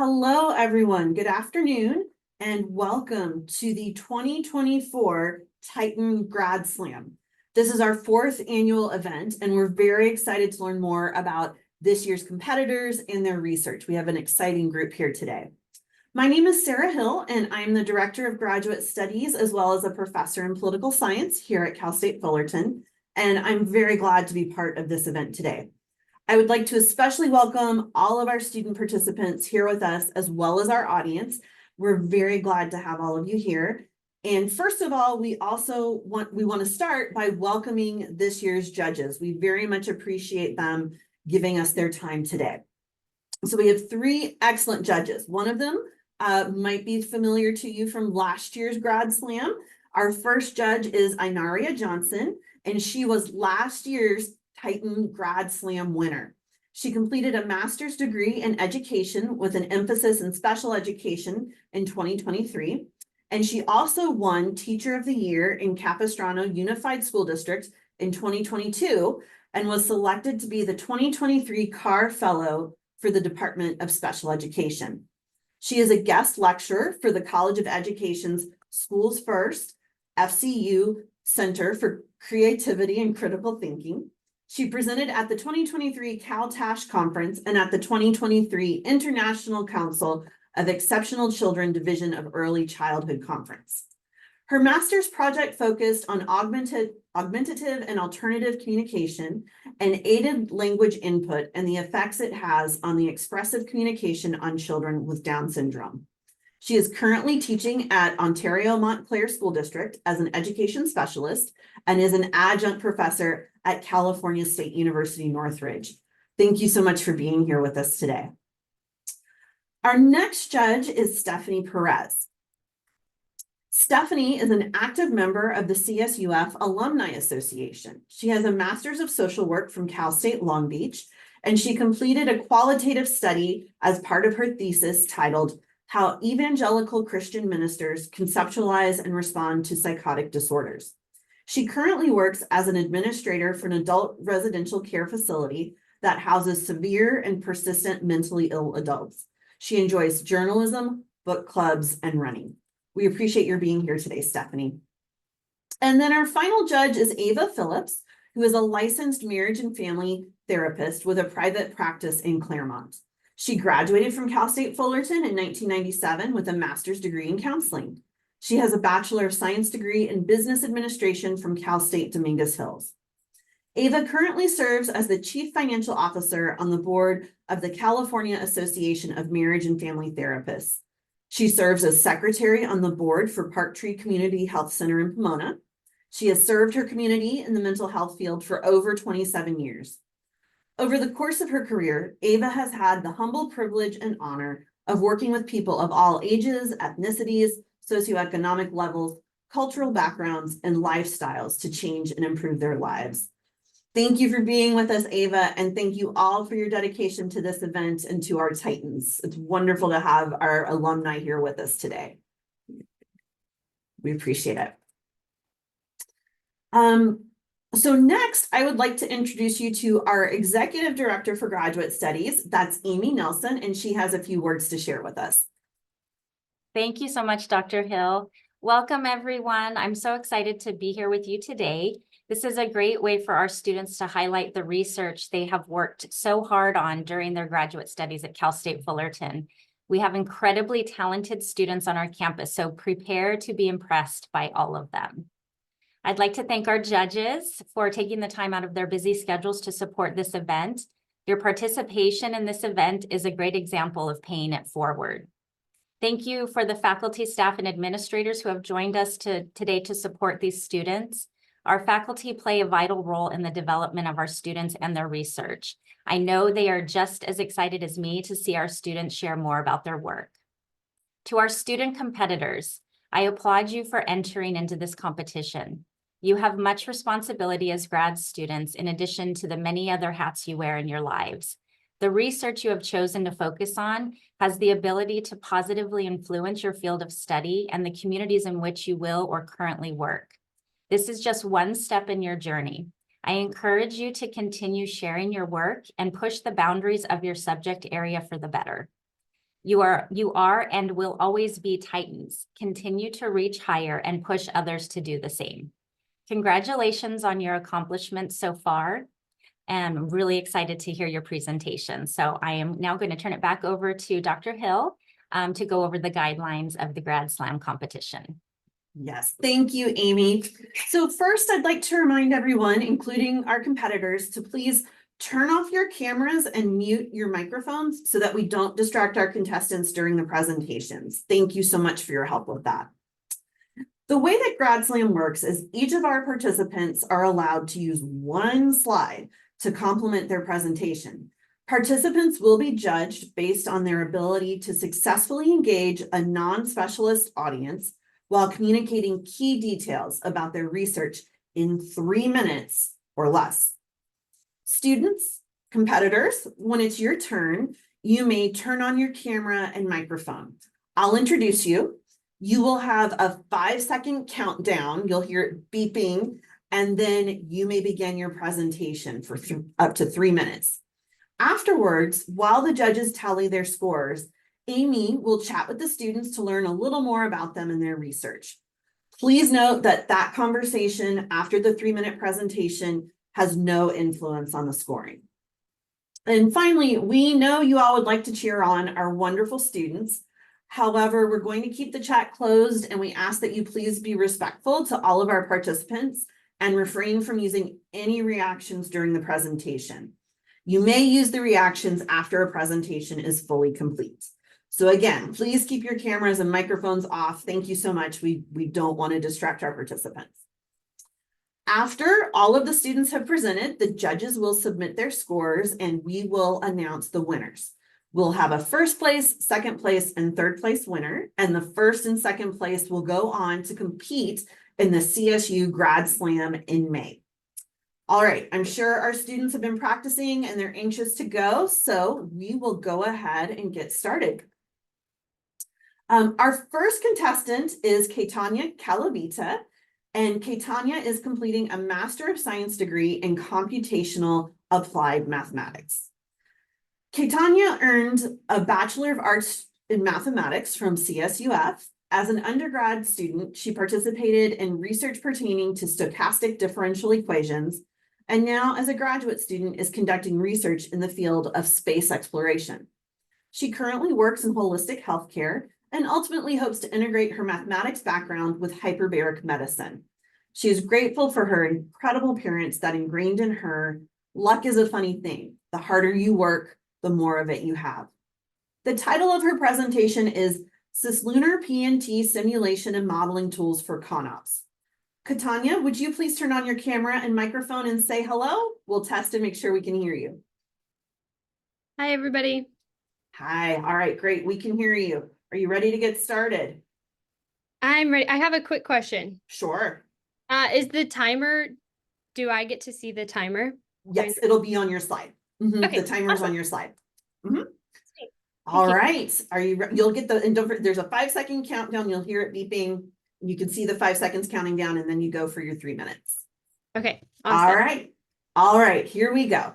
Hello, everyone. Good afternoon, and welcome to the 2024 Titan Grad Slam. This is our fourth annual event, and we're very excited to learn more about this year's competitors and their research. We have an exciting group here today. My name is Sarah Hill, and I'm the Director of Graduate Studies, as well as a professor in political science here at Cal State Fullerton, and I'm very glad to be part of this event today. I would like to especially welcome all of our student participants here with us, as well as our audience. We're very glad to have all of you here. And first of all, we want to start by welcoming this year's judges. We very much appreciate them giving us their time today. So we have three excellent judges. One of them might be familiar to you from last year's Grad Slam. Our first judge is Inaria Johnson, and she was last year's Titan Grad Slam winner. She completed a master's degree in education with an emphasis in special education in 2023. And she also won Teacher of the Year in Capistrano Unified School District in 2022 and was selected to be the 2023 Carr Fellow for the Department of Special Education. She is a guest lecturer for the College of Education's Schools First, FCU Center for Creativity and Critical Thinking. She presented at the 2023 Cal-TASH Conference and at the 2023 International Council of Exceptional Children Division of Early Childhood Conference. Her master's project focused on augmentative and alternative communication and aided language input and the effects it has on the expressive communication on children with Down syndrome. She is currently teaching at Ontario Montclair School District as an education specialist and is an adjunct professor at California State University, Northridge. Thank you so much for being here with us today. Our next judge is Stephanie Perez. Stephanie is an active member of the CSUF Alumni Association. She has a Master's of Social Work from Cal State Long Beach, and she completed a qualitative study as part of her thesis titled How Evangelical Christian Ministers Conceptualize and Respond to Psychotic Disorders. She currently works as an administrator for an adult residential care facility that houses severe and persistent mentally ill adults. She enjoys journalism, book clubs, and running. We appreciate your being here today, Stephanie. And then our final judge is Ava Phillips, who is a licensed marriage and family therapist with a private practice in Claremont. She graduated from Cal State Fullerton in 1997 with a master's degree in counseling. She has a Bachelor of Science degree in Business Administration from Cal State Dominguez Hills. Ava currently serves as the Chief Financial Officer on the board of the California Association of Marriage and Family Therapists. She serves as secretary on the board for Park Tree Community Health Center in Pomona. She has served her community in the mental health field for over 27 years. Over the course of her career, Ava has had the humble privilege and honor of working with people of all ages, ethnicities, socioeconomic levels, cultural backgrounds, and lifestyles to change and improve their lives. Thank you for being with us, Ava, and thank you all for your dedication to this event and to our Titans. It's wonderful to have our alumni here with us today. We appreciate it. So next, I would like to introduce you to our Executive Director for Graduate Studies. That's Amy Nelson, and she has a few words to share with us. Thank you so much, Dr. Hill. Welcome, everyone. I'm so excited to be here with you today. This is a great way for our students to highlight the research they have worked so hard on during their graduate studies at Cal State Fullerton. We have incredibly talented students on our campus, so prepare to be impressed by all of them. I'd like to thank our judges for taking the time out of their busy schedules to support this event. Your participation in this event is a great example of paying it forward. Thank you for the faculty, staff, and administrators who have joined us today to support these students. Our faculty play a vital role in the development of our students and their research. I know they are just as excited as me to see our students share more about their work. To our student competitors, I applaud you for entering into this competition. You have much responsibility as grad students in addition to the many other hats you wear in your lives. The research you have chosen to focus on has the ability to positively influence your field of study and the communities in which you will or currently work. This is just one step in your journey. I encourage you to continue sharing your work and push the boundaries of your subject area for the better. You are and will always be Titans. Continue to reach higher and push others to do the same. Congratulations on your accomplishments so far. And I'm really excited to hear your presentation. So I am now going to turn it back over to Dr. Hill to go over the guidelines of the Grad Slam competition. Yes, thank you, Amy. So first, I'd like to remind everyone, including our competitors, to please turn off your cameras and mute your microphones so that we don't distract our contestants during the presentations. Thank you so much for your help with that. The way that Grad Slam works is each of our participants are allowed to use one slide to complement their presentation. Participants will be judged based on their ability to successfully engage a non-specialist audience while communicating key details about their research in 3 minutes or less. Students, competitors, when it's your turn, you may turn on your camera and microphone. I'll introduce you. You will have a 5-second countdown. You'll hear it beeping, and then you may begin your presentation for up to 3 minutes. Afterwards, while the judges tally their scores, Amy will chat with the students to learn a little more about them and their research. Please note that that conversation after the 3-minute presentation has no influence on the scoring. And finally, we know you all would like to cheer on our wonderful students. However, we're going to keep the chat closed, and we ask that you please be respectful to all of our participants and refrain from using any reactions during the presentation. You may use the reactions after a presentation is fully complete. So again, please keep your cameras and microphones off. Thank you so much. We don't want to distract our participants. After all of the students have presented, the judges will submit their scores and we will announce the winners. We'll have a first place, second place, and third place winner, and the first and second place will go on to compete in the CSU Grad Slam in May. All right, I'm sure our students have been practicing and they're anxious to go, so we will go ahead and get started. Our first contestant is Caitanya Calavita, and Caitanya is completing a Master of Science degree in Computational Applied Mathematics. Caitanya earned a Bachelor of Arts in Mathematics from CSUF. As an undergrad student, she participated in research pertaining to stochastic differential equations, and now as a graduate student is conducting research in the field of space exploration. She currently works in holistic healthcare and ultimately hopes to integrate her mathematics background with hyperbaric medicine. She is grateful for her incredible parents that ingrained in her, luck is a funny thing. The harder you work, the more of it you have. The title of her presentation is Cislunar PNT Simulation and Modeling Tools for ConOps. Caitanya, would you please turn on your camera and microphone and say hello? We'll test and make sure we can hear you. Hi, everybody. Hi, all right, great, we can hear you. Are you ready to get started? I'm ready. I have a quick question. Sure. Is the timer, do I get to see the timer? Yes, it'll be on your slide. Okay, the timer's awesome. on your slide. All right, are you, you'll get the, and don't forget, there's a 5-second countdown. You'll hear it beeping. You can see the 5 seconds counting down, and then you go for your 3 minutes. Okay, awesome. All right, here we go.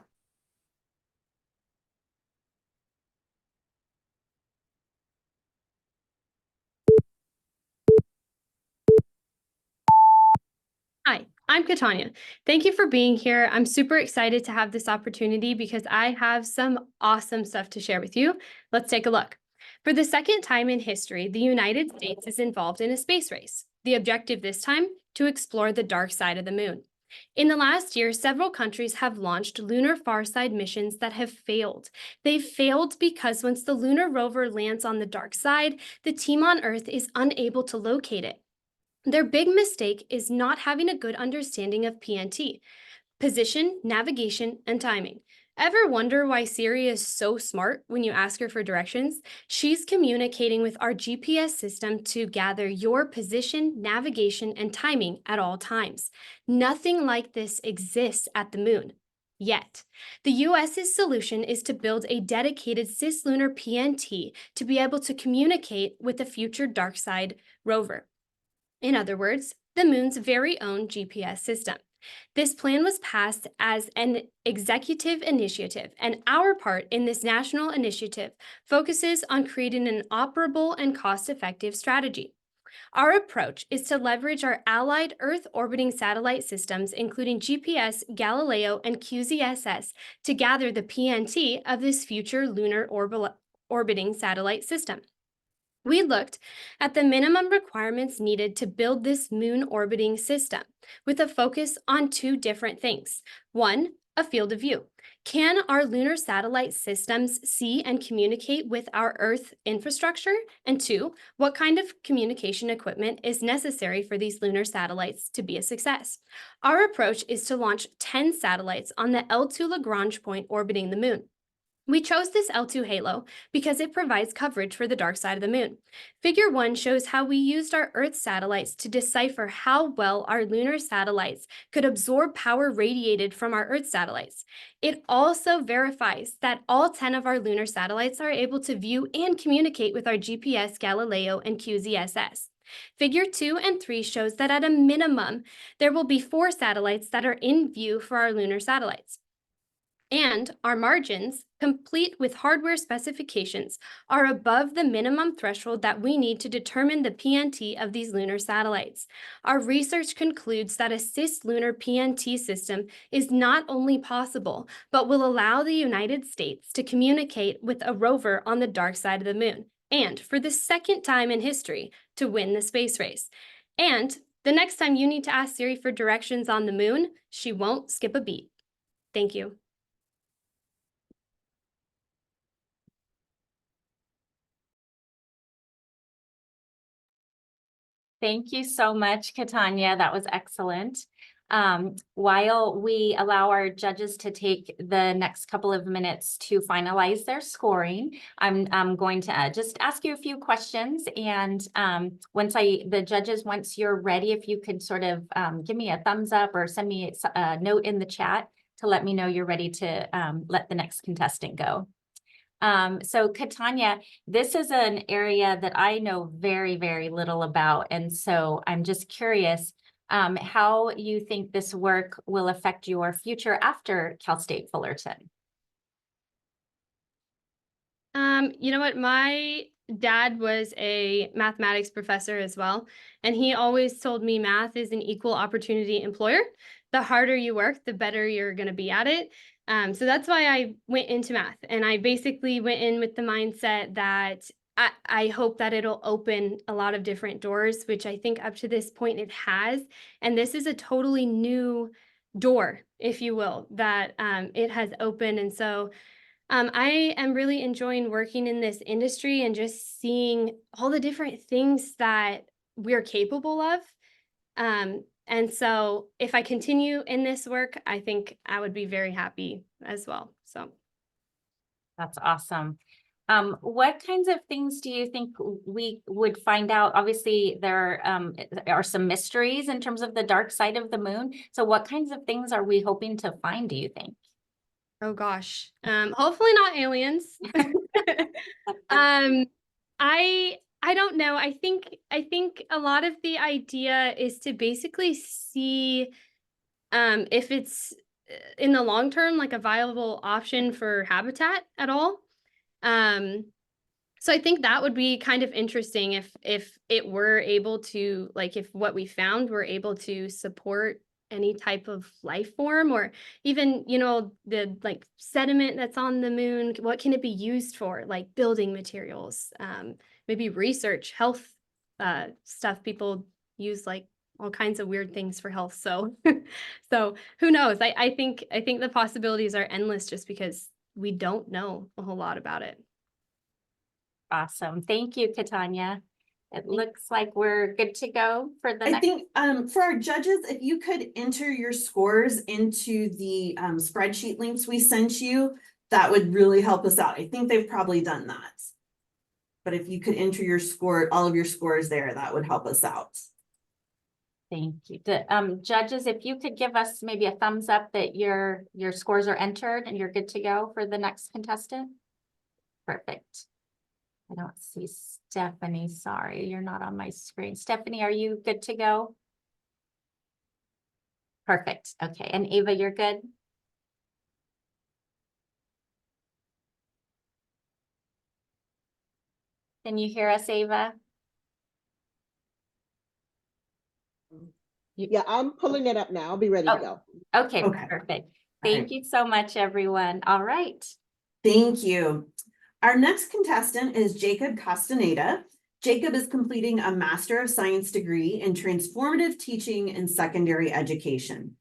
Hi, I'm Caitanya. Thank you for being here. I'm super excited to have this opportunity because I have some awesome stuff to share with you. Let's take a look. For the second time in history, the United States is involved in a space race. The objective this time, to explore the dark side of the moon. In the last year, several countries have launched lunar farside missions that have failed. They've failed because once the lunar rover lands on the dark side, the team on Earth is unable to locate it. Their big mistake is not having a good understanding of PNT, position, navigation, and timing. Ever wonder why Siri is so smart when you ask her for directions? She's communicating with our GPS system to gather your position, navigation, and timing at all times. Nothing like this exists at the moon. Yet, the US's solution is to build a dedicated cislunar PNT to be able to communicate with a future dark side rover. In other words, the moon's very own GPS system. This plan was passed as an executive initiative, and our part in this national initiative focuses on creating an operable and cost-effective strategy. Our approach is to leverage our allied Earth orbiting satellite systems, including GPS, Galileo, and QZSS, to gather the PNT of this future lunar orbiting satellite system. We looked at the minimum requirements needed to build this moon orbiting system with a focus on two different things. One, a field of view. Can our lunar satellite systems see and communicate with our Earth infrastructure? And two, what kind of communication equipment is necessary for these lunar satellites to be a success? Our approach is to launch 10 satellites on the L2 Lagrange point orbiting the moon. We chose this L2 halo because it provides coverage for the dark side of the moon. Figure 1 shows how we used our Earth satellites to decipher how well our lunar satellites could absorb power radiated from our Earth satellites. It also verifies that all 10 of our lunar satellites are able to view and communicate with our GPS, Galileo, and QZSS. Figure 2 and 3 shows that at a minimum, there will be 4 satellites that are in view for our lunar satellites. And our margins, complete with hardware specifications, are above the minimum threshold that we need to determine the PNT of these lunar satellites. Our research concludes that a cislunar PNT system is not only possible, but will allow the United States to communicate with a rover on the dark side of the moon, and for the second time in history, to win the space race. And the next time you need to ask Siri for directions on the moon, she won't skip a beat. Thank you. Thank you so much, Katanya. That was excellent. While we allow our judges to take the next couple of minutes to finalize their scoring, I'm going to just ask you a few questions. And once you're ready, if you could sort of give me a thumbs up or send me a note in the chat to let me know you're ready to let the next contestant go. So Katanya, this is an area that I know very, very little about. And so I'm just curious how you think this work will affect your future after Cal State Fullerton. You know what? My dad was a mathematics professor as well, and he always told me math is an equal opportunity employer. The harder you work, the better you're going to be at it. So that's why I went into math, and I basically went in with the mindset that I hope that it'll open a lot of different doors, which I think up to this point it has. And this is a totally new door, if you will, that it has opened. And so I am really enjoying working in this industry and just seeing all the different things that we're capable of. And so if I continue in this work, I think I would be very happy as well. So that's awesome. What kinds of things do you think we would find out? Obviously, there are some mysteries in terms of the dark side of the moon. So what kinds of things are we hoping to find, do you think? oh gosh, hopefully not aliens. I don't know. I think a lot of the idea is to basically see if it's in the long term like a viable option for habitat at all. So I think that would be kind of interesting if it were able to, like, if what we found were able to support any type of life form, or even, you know, the like sediment that's on the moon, what can it be used for, like building materials, maybe research, health stuff. People use like all kinds of weird things for health. So so who knows? I think the possibilities are endless just because we don't know a whole lot about it. Awesome. Thank you, Katanya. It looks like we're good to go for the I next. think for our judges, if you could enter your scores into the spreadsheet links we sent you, that would really help us out. I think they've probably done that. But if you could enter your score, all of your scores there, that would help us out. Thank you. The judges, if you could give us maybe a thumbs up that your scores are entered and you're good to go for the next contestant. Perfect. I don't see Stephanie. Sorry, you're not on my screen. Stephanie, are you good to go? Perfect. Okay. And Ava, you're good? Can you hear us, Ava? Yeah, I'm pulling it up now. I'll be ready to Oh. go. Okay, Okay. perfect. All Thank right. you so much, everyone. All right. Thank you. Our next contestant is Jacob Castaneda. Jacob is completing a Master of Science degree in Transformative Teaching in Secondary Education.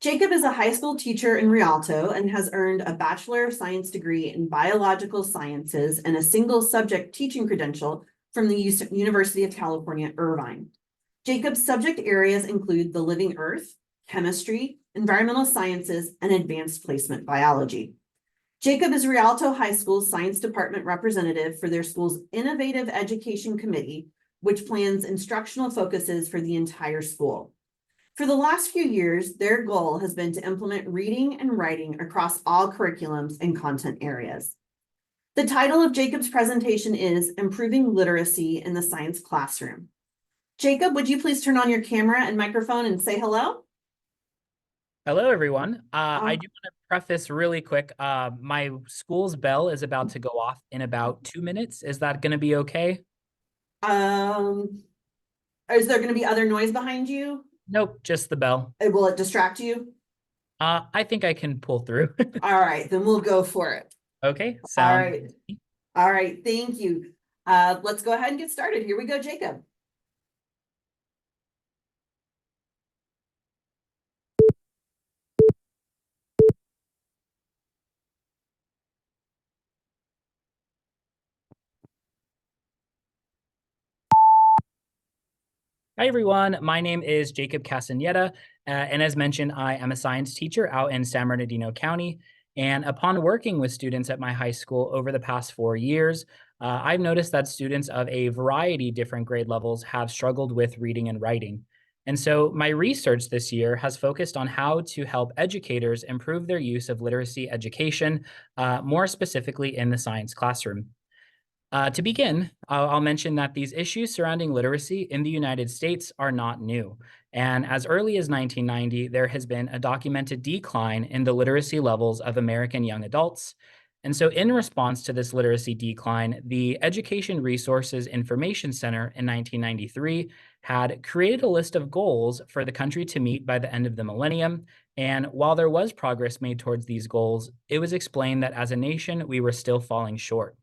Jacob is a high school teacher in Rialto and has earned a Bachelor of Science degree in Biological Sciences and a single subject teaching credential from the University of California, Irvine. Jacob's subject areas include the living earth, chemistry, environmental sciences, and advanced placement biology. Jacob is Rialto High School's Science Department representative for their school's Innovative Education Committee, which plans instructional focuses for the entire school. For the last few years, their goal has been to implement reading and writing across all curriculums and content areas. The title of Jacob's presentation is Improving Literacy in the Science Classroom. Jacob, would you please turn on your camera and microphone and say hello? Hello, everyone. I do want to preface really quick. My school's bell is about to go off in about 2 minutes. Is that going to be okay? Is there going to be other noise behind you? Nope, just the bell. Will it distract you? I think I can pull through. All right, then we'll go for it. Okay, All sound. right. All right, thank you. Let's go ahead and get started. Here we go, Jacob. Hi, everyone. My name is Jacob Castaneda, and as mentioned, I am a science teacher out in San Bernardino County. And upon working with students at my high school over the past 4 years, I've noticed that students of a variety of different grade levels have struggled with reading and writing. And so my research this year has focused on how to help educators improve their use of literacy education, more specifically in the science classroom. To begin, I'll mention that these issues surrounding literacy in the United States are not new. And as early as 1990, there has been a documented decline in the literacy levels of American young adults. And so, in response to this literacy decline, the Education Resources Information Center in 1993 had created a list of goals for the country to meet by the end of the millennium. And while there was progress made towards these goals, it was explained that as a nation, we were still falling short.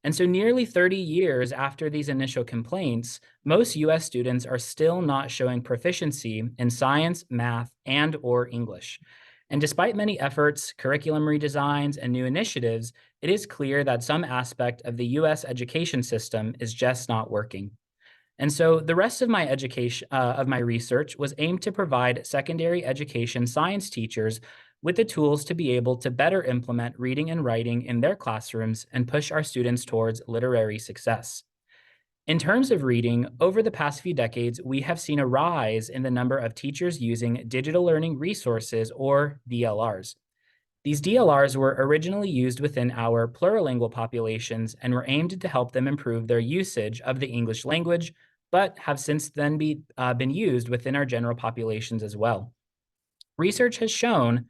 And so nearly 30 years after these initial complaints, most US students are still not showing proficiency in science, math, and or English. And despite many efforts, curriculum redesigns, and new initiatives, it is clear that some aspect of the US education system is just not working. And so the rest of my research was aimed to provide secondary education science teachers with the tools to be able to better implement reading and writing in their classrooms and push our students towards literary success. In terms of reading, over the past few decades, we have seen a rise in the number of teachers using digital learning resources, or DLRs. These DLRs were originally used within our plurilingual populations and were aimed to help them improve their usage of the English language, but have since then been used within our general populations as well. Research has shown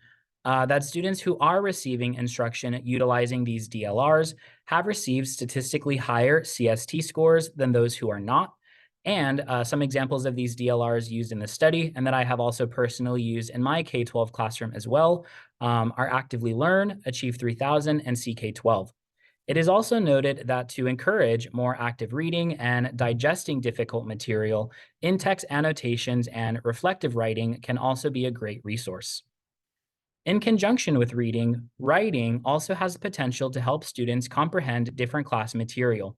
that students who are receiving instruction utilizing these DLRs have received statistically higher CST scores than those who are not. And some examples of these DLRs used in the study, and that I have also personally used in my K-12 classroom as well, are Actively Learn, Achieve 3000, and CK-12. It is also noted that to encourage more active reading and digesting difficult material, in-text annotations and reflective writing can also be a great resource. In conjunction with reading, writing also has the potential to help students comprehend different class material.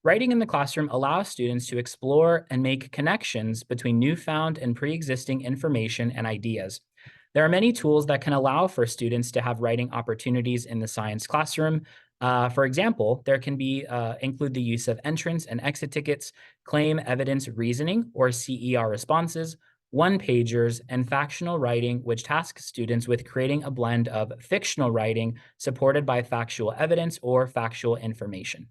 Writing in the classroom allows students to explore and make connections between newfound and pre-existing information and ideas. There are many tools that can allow for students to have writing opportunities in the science classroom. For example, there can be include the use of entrance and exit tickets, claim evidence reasoning or CER responses, one-pagers, and factional writing, which tasks students with creating a blend of fictional writing supported by factual evidence or factual information.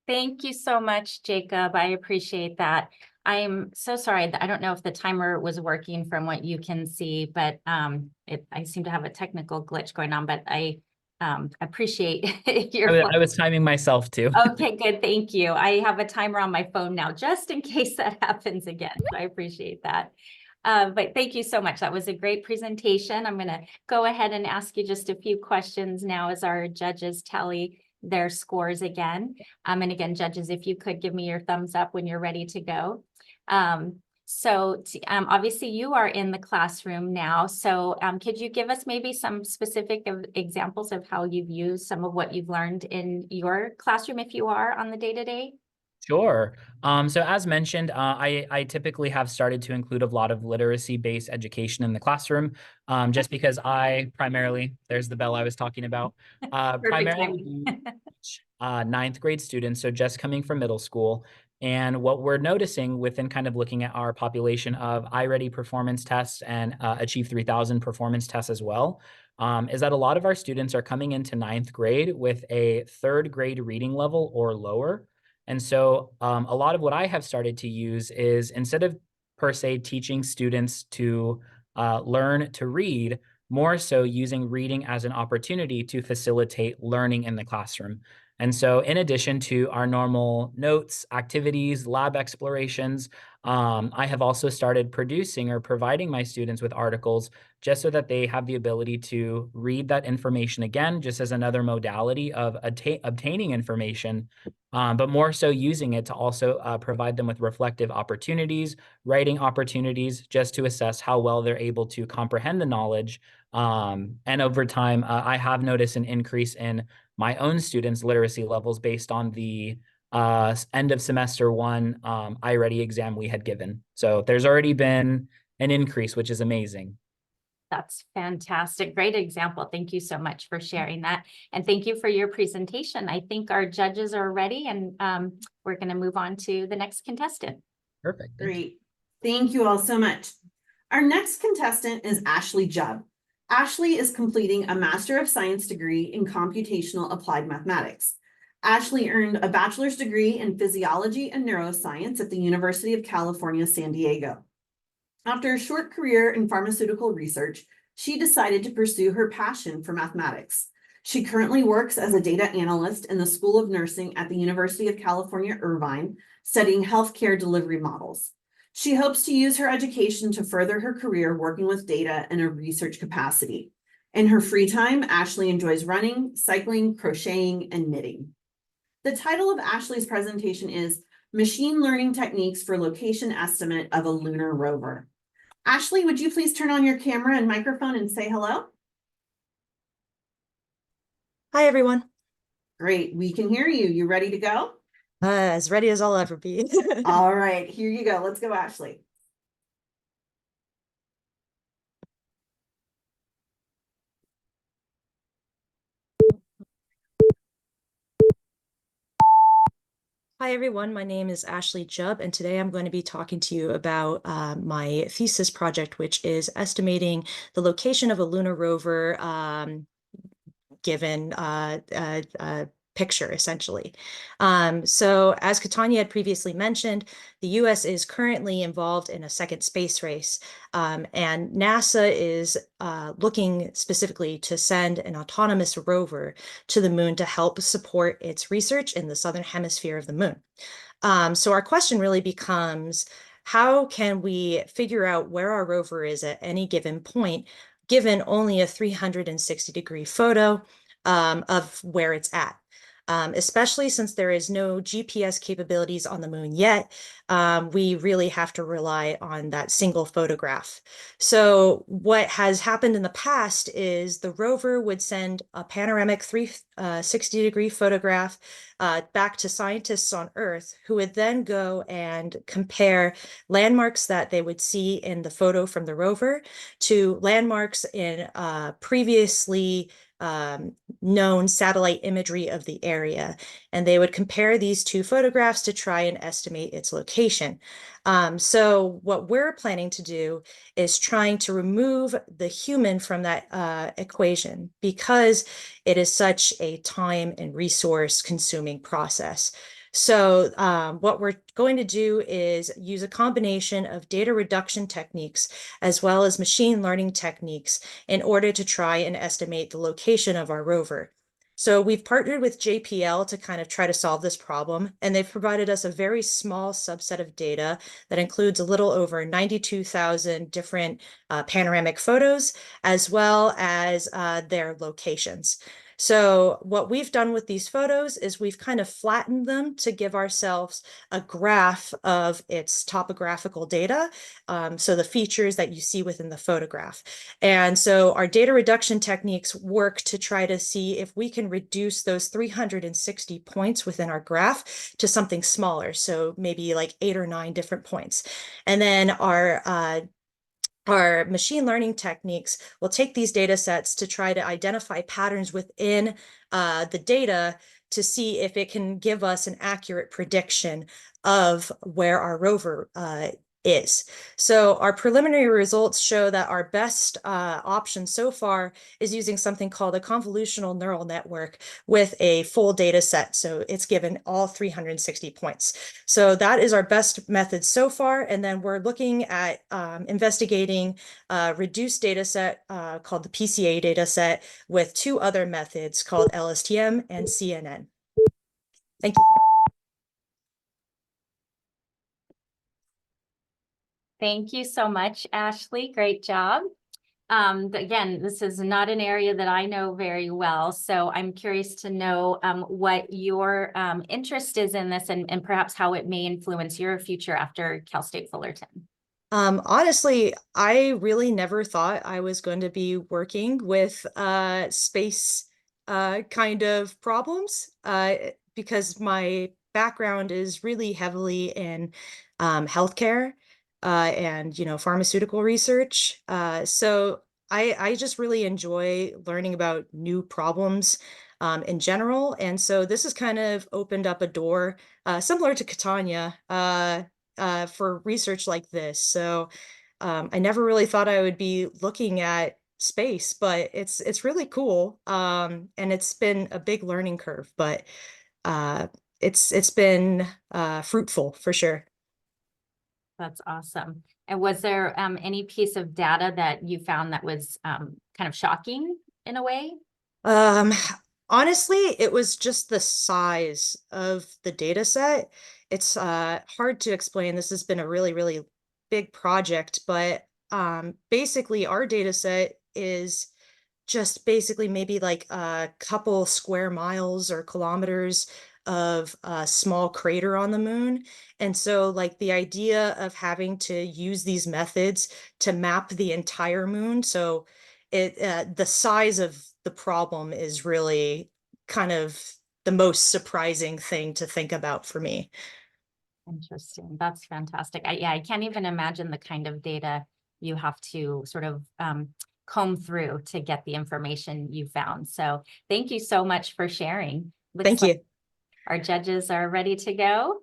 Thank you so much, Jacob. I appreciate that. I'm so sorry that I don't know if the timer was working from what you can see, but I seem to have a technical glitch going on, but I appreciate your. I was timing myself too. Okay, good. Thank you. I have a timer on my phone now, just in case that happens again. So I appreciate that. But thank you so much. That was a great presentation. I'm going to go ahead and ask you just a few questions now as our judges tally their scores again. And again, judges, if you could give me your thumbs up when you're ready to go. Obviously you are in the classroom now. So could you give us maybe some specific examples of how you've used some of what you've learned in your classroom if you are on the day-to-day? Sure. So as mentioned, I typically have started to include a lot of literacy-based education in the classroom, just because I primarily, there's the bell I was talking about, primarily do teach, ninth grade students, so just coming from middle school. And what we're noticing within kind of looking at our population of iReady performance tests and Achieve 3000 performance tests as well, is that a lot of our students are coming into ninth grade with a third grade reading level or lower. And so a lot of what I have started to use is, instead of per se teaching students to learn to read, more so using reading as an opportunity to facilitate learning in the classroom. And so in addition to our normal notes, activities, lab explorations, I have also started producing or providing my students with articles just so that they have the ability to read that information again, just as another modality of obtaining information, but more so using it to also provide them with reflective opportunities, writing opportunities, just to assess how well they're able to comprehend the knowledge. And over time, I have noticed an increase in my own students' literacy levels based on the end of semester one iReady exam we had given. So there's already been an increase, which is amazing. That's fantastic. Great example. Thank you so much for sharing that. And thank you for your presentation. I think our judges are ready, and we're going to move on to the next contestant. Perfect. Great. Thank you all so much. Our next contestant is Ashley Jubb. Ashley is completing a Master of Science degree in Computational Applied Mathematics. Ashley earned a bachelor's degree in Physiology and Neuroscience at the University of California, San Diego. After a short career in pharmaceutical research, she decided to pursue her passion for mathematics. She currently works as a data analyst in the School of Nursing at the University of California, Irvine, studying healthcare delivery models. She hopes to use her education to further her career working with data in a research capacity. In her free time, Ashley enjoys running, cycling, crocheting, and knitting. The title of Ashley's presentation is Machine Learning Techniques for Location Estimate of a Lunar Rover. Ashley, would you please turn on your camera and microphone and say hello? Hi, everyone. Great, we can hear you. You ready to go? As ready as I'll ever be. All right, here you go. Let's go, Ashley. Hi, everyone. My name is Ashley Jubb, and today I'm going to be talking to you about my thesis project, which is estimating the location of a lunar rover given picture, essentially. So as Katanya had previously mentioned, the US is currently involved in a second space race, and NASA is looking specifically to send an autonomous rover to the moon to help support its research in the southern hemisphere of the moon. So our question really becomes, how can we figure out where our rover is at any given point, given only a 360-degree photo of where it's at? Especially since there is no GPS capabilities on the moon yet, we really have to rely on that single photograph. So what has happened in the past is the rover would send a panoramic 360-degree photograph back to scientists on Earth, who would then go and compare landmarks that they would see in the photo from the rover to landmarks in previously known satellite imagery of the area. And they would compare these two photographs to try and estimate its location. So what we're planning to do is trying to remove the human from that equation, because it is such a time and resource consuming process. So what we're going to do is use a combination of data reduction techniques as well as machine learning techniques in order to try and estimate the location of our rover. So we've partnered with JPL to kind of try to solve this problem, and they've provided us a very small subset of data that includes a little over 92,000 different panoramic photos, as well as their locations. So what we've done with these photos is we've kind of flattened them to give ourselves a graph of its topographical data, so the features that you see within the photograph. And so our data reduction techniques work to try to see if we can reduce those 360 points within our graph to something smaller, so maybe like 8 or 9 different points. And then our machine learning techniques will take these data sets to try to identify patterns within the data to see if it can give us an accurate prediction of where our rover is. So our preliminary results show that our best option so far is using something called a convolutional neural network with a full data set. So it's given all 360 points. So that is our best method so far. And then we're looking at investigating a reduced data set called the PCA data set with 2 other methods called LSTM and CNN. Thank you. Thank you so much, Ashley. Great job. Again, this is not an area that I know very well, so I'm curious to know what your interest is in this and perhaps how it may influence your future after Cal State Fullerton. Honestly, I really never thought I was going to be working with space kind of problems because my background is really heavily in healthcare and pharmaceutical research. So I just really enjoy learning about new problems in general. And so this has kind of opened up a door similar to Catania for research like this. So I never really thought I would be looking at space, but it's really cool. And it's been a big learning curve, but it's been fruitful for sure. That's awesome. And was there any piece of data that you found that was kind of shocking in a way? Um, Honestly, it was just the size of the data set. It's hard to explain. This has been a really, really big project, but basically our data set is just basically maybe like a couple square miles or kilometers of a small crater on the moon. And so like the idea of having to use these methods to map the entire moon, so the size of the problem is really kind of the most surprising thing to think about for me. Interesting. That's fantastic. I can't even imagine the kind of data you have to sort of comb through to get the information you found. So thank you so much for sharing. Thank you. Our judges are ready to go.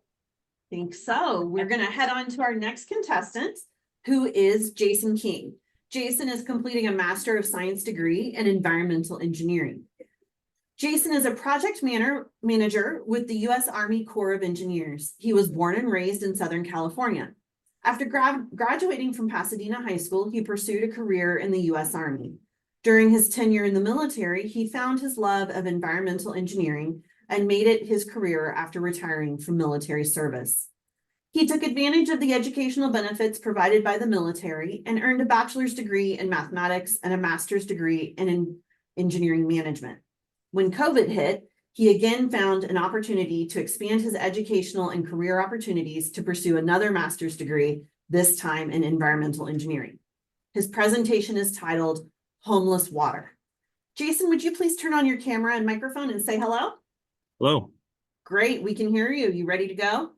Think so. We're going to head on to our next contestant, who is Jason King. Jason is completing a Master of Science degree in Environmental Engineering. Jason is a project manager with the U.S. Army Corps of Engineers. He was born and raised in Southern California. After graduating from Pasadena High School, he pursued a career in the U.S. Army. During his tenure in the military, he found his love of environmental engineering and made it his career after retiring from military service. He took advantage of the educational benefits provided by the military and earned a bachelor's degree in mathematics and a master's degree in engineering management. When COVID hit, he again found an opportunity to expand his educational and career opportunities to pursue another master's degree, this time in environmental engineering. His presentation is titled Homeless Water. Jason, would you please turn on your camera and microphone and say hello? Hello. Great, we can hear you. You ready to go?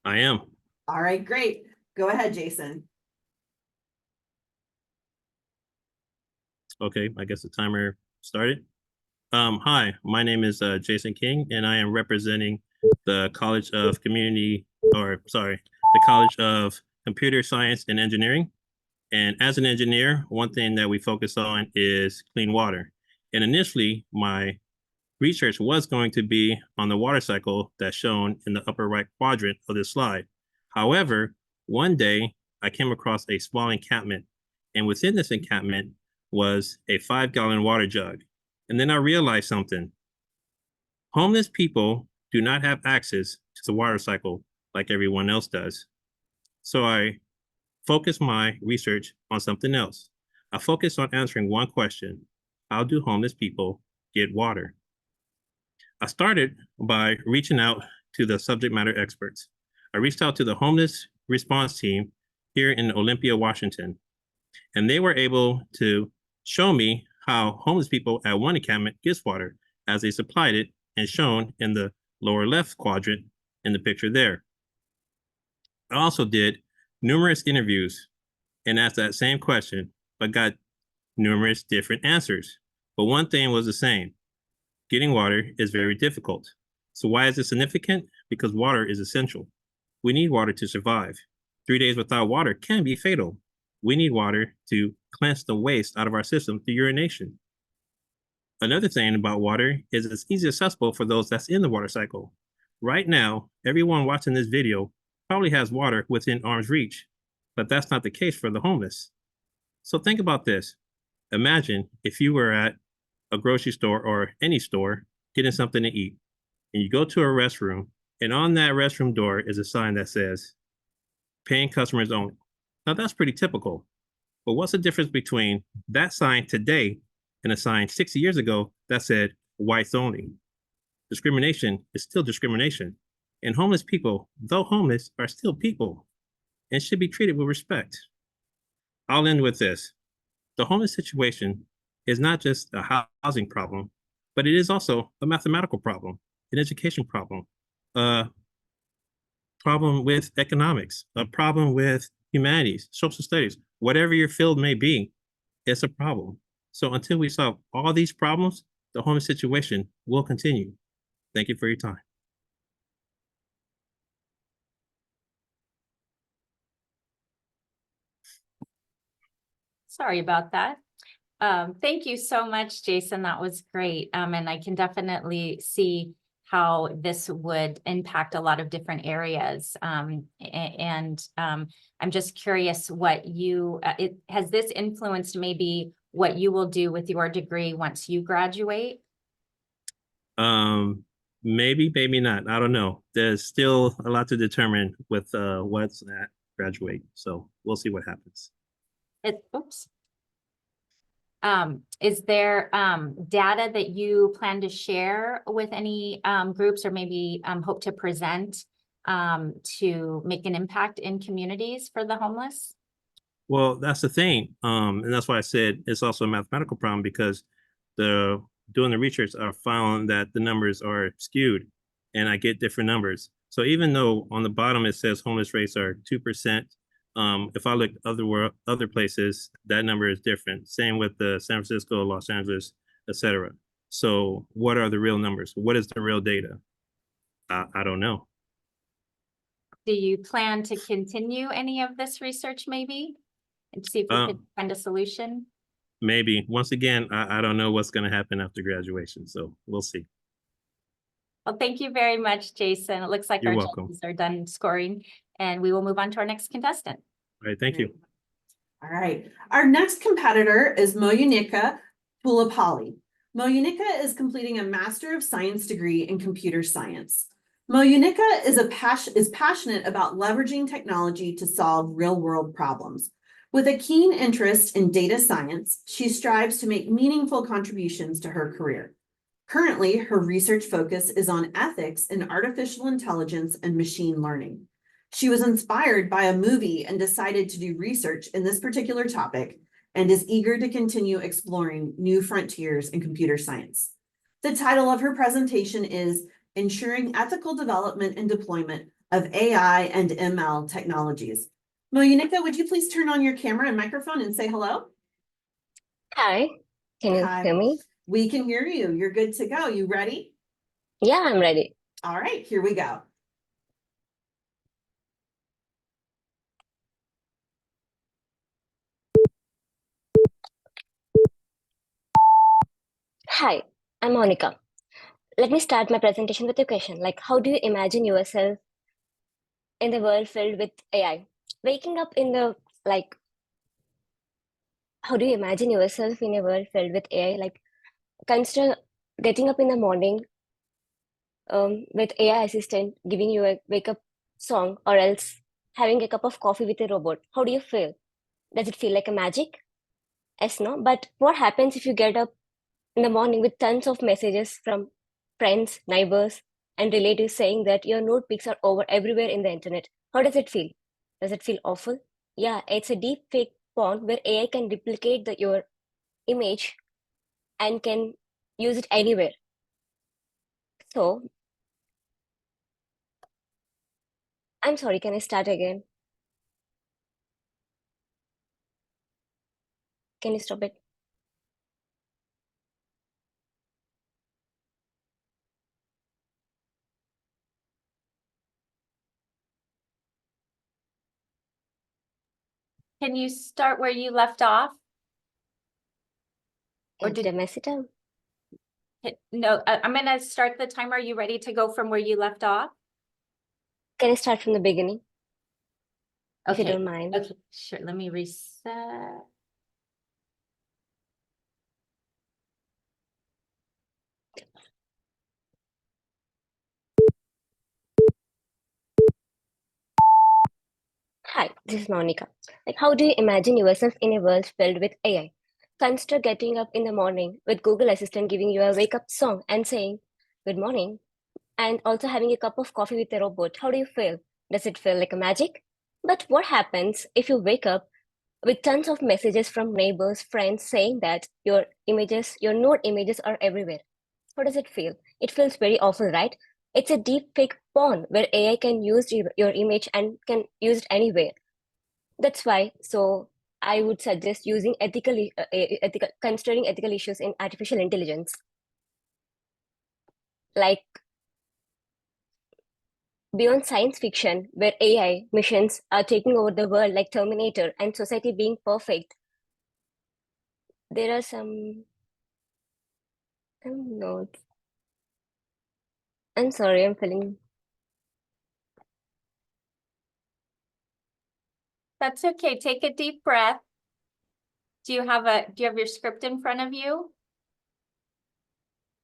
I am. All right, great. Go ahead, Jason. Okay, I guess the timer started. Hi, my name is Jason King, and I am representing the College of the College of Computer Science and Engineering. And as an engineer, one thing that we focus on is clean water. And initially, my research was going to be on the water cycle that's shown in the upper right quadrant of this slide. However, one day I came across a small encampment, and within this encampment was a 5-gallon water jug. And then I realized something. Homeless people do not have access to the water cycle like everyone else does. So I focused my research on something else. I focused on answering one question: how do homeless people get water? I started by reaching out to the subject matter experts. I reached out to the homeless response team here in Olympia, Washington, and they were able to show me how homeless people at one encampment gets water as they supplied it, and shown in the lower left quadrant in the picture there. I also did numerous interviews and asked that same question, but got numerous different answers. But one thing was the same: getting water is very difficult. So why is this significant? Because water is essential. We need water to survive. 3 days without water can be fatal. We need water to cleanse the waste out of our system through urination. Another thing about water is it's easily accessible for those that's in the water cycle. Right now, everyone watching this video probably has water within arm's reach, but that's not the case for the homeless. So think about this. Imagine if you were at a grocery store or any store getting something to eat, and you go to a restroom, and on that restroom door is a sign that says, paying customers only. Now that's pretty typical, but what's the difference between that sign today and a sign 60 years ago that said whites only? Discrimination is still discrimination, and homeless people, though homeless, are still people and should be treated with respect. I'll end with this. The homeless situation is not just a housing problem, but it is also a mathematical problem, an education problem, a problem with economics, a problem with humanities, social studies, whatever your field may be, it's a problem. So until we solve all these problems, the homeless situation will continue. Thank you for your time. Sorry about that. Thank you so much, Jason. That was great. And I can definitely see how this would impact a lot of different areas. I'm just curious what has this influenced maybe what you will do with your degree once you graduate? Maybe, maybe not. I don't know. There's still a lot to determine with what's at graduate. So we'll see what happens. Oops. Is there data that you plan to share with any groups, or maybe hope to present to make an impact in communities for the homeless? Well, that's the thing. And that's why I said it's also a mathematical problem, because doing the research, I found that the numbers are skewed and I get different numbers. So even though on the bottom it says homeless rates are 2%, if I look other places, that number is different. Same with the San Francisco, Los Angeles, etc. So what are the real numbers? What is the real data? I don't know. Do you plan to continue any of this research maybe and see if we could find a solution? Maybe. Once again, I don't know what's going to happen after graduation, so we'll see. Well, thank you very much, Jason. It looks like You're our welcome. judges are done scoring, and we will move on to our next contestant. All right, thank you. All right. Our next competitor is Moyunika Pulapali. Moyunika is completing a Master of Science degree in computer science. Moyunika is passionate about leveraging technology to solve real-world problems. With a keen interest in data science, she strives to make meaningful contributions to her career. Currently, her research focus is on ethics in artificial intelligence and machine learning. She was inspired by a movie and decided to do research in this particular topic, and is eager to continue exploring new frontiers in computer science. The title of her presentation is Ensuring Ethical Development and Deployment of AI and ML Technologies. Moyunika, would you please turn on your camera and microphone and say hello? Hi, can you Hi. hear me? We can hear you. You're good to go. You ready? Yeah, I'm ready. All right, here we go. Hi, I'm Monica. let me start my presentation with a question. Like, how do you imagine yourself in the world filled with AI? Waking up in the, like, how do you imagine yourself in a world filled with AI? Like, consider getting up in the morning with AI assistant giving you a wake up song, or else having a cup of coffee with a robot. How do you feel? Does it feel like a magic? Yes, no. But what happens if you get up in the morning with tons of messages from friends, neighbors, and relatives saying that your nude pics are over everywhere in the internet? How does it feel? Does it feel awful? Yeah, it's a deep fake porn where AI can replicate your image and can use it anywhere. So, I'm sorry, can I start again? Can you stop it? Can you start where you left off? Or Did I did, mess it up? no, I'm gonna start the timer. Are you ready to go from where you left off? Can I start from the beginning? If you Okay, don't mind. okay, sure, let me reset. Hi, this is Monica. Like, how do you imagine yourself in a world filled with AI? Consider getting up in the morning with Google Assistant giving you a wake up song and saying, "Good morning," and also having a cup of coffee with a robot. How do you feel? Does it feel like a magic? But what happens if you wake up with tons of messages from neighbors, friends saying that your images, your nude images are everywhere? How does it feel? It feels very awful, right? It's a deep fake porn where AI can use your image and can use it anywhere. That's why, so I would suggest using considering ethical issues in artificial intelligence. Like, beyond science fiction, where AI missions are taking over the world like Terminator and society being perfect, there are some notes. I'm sorry, I'm feeling. That's okay, take a deep breath. Do you have your script in front of you?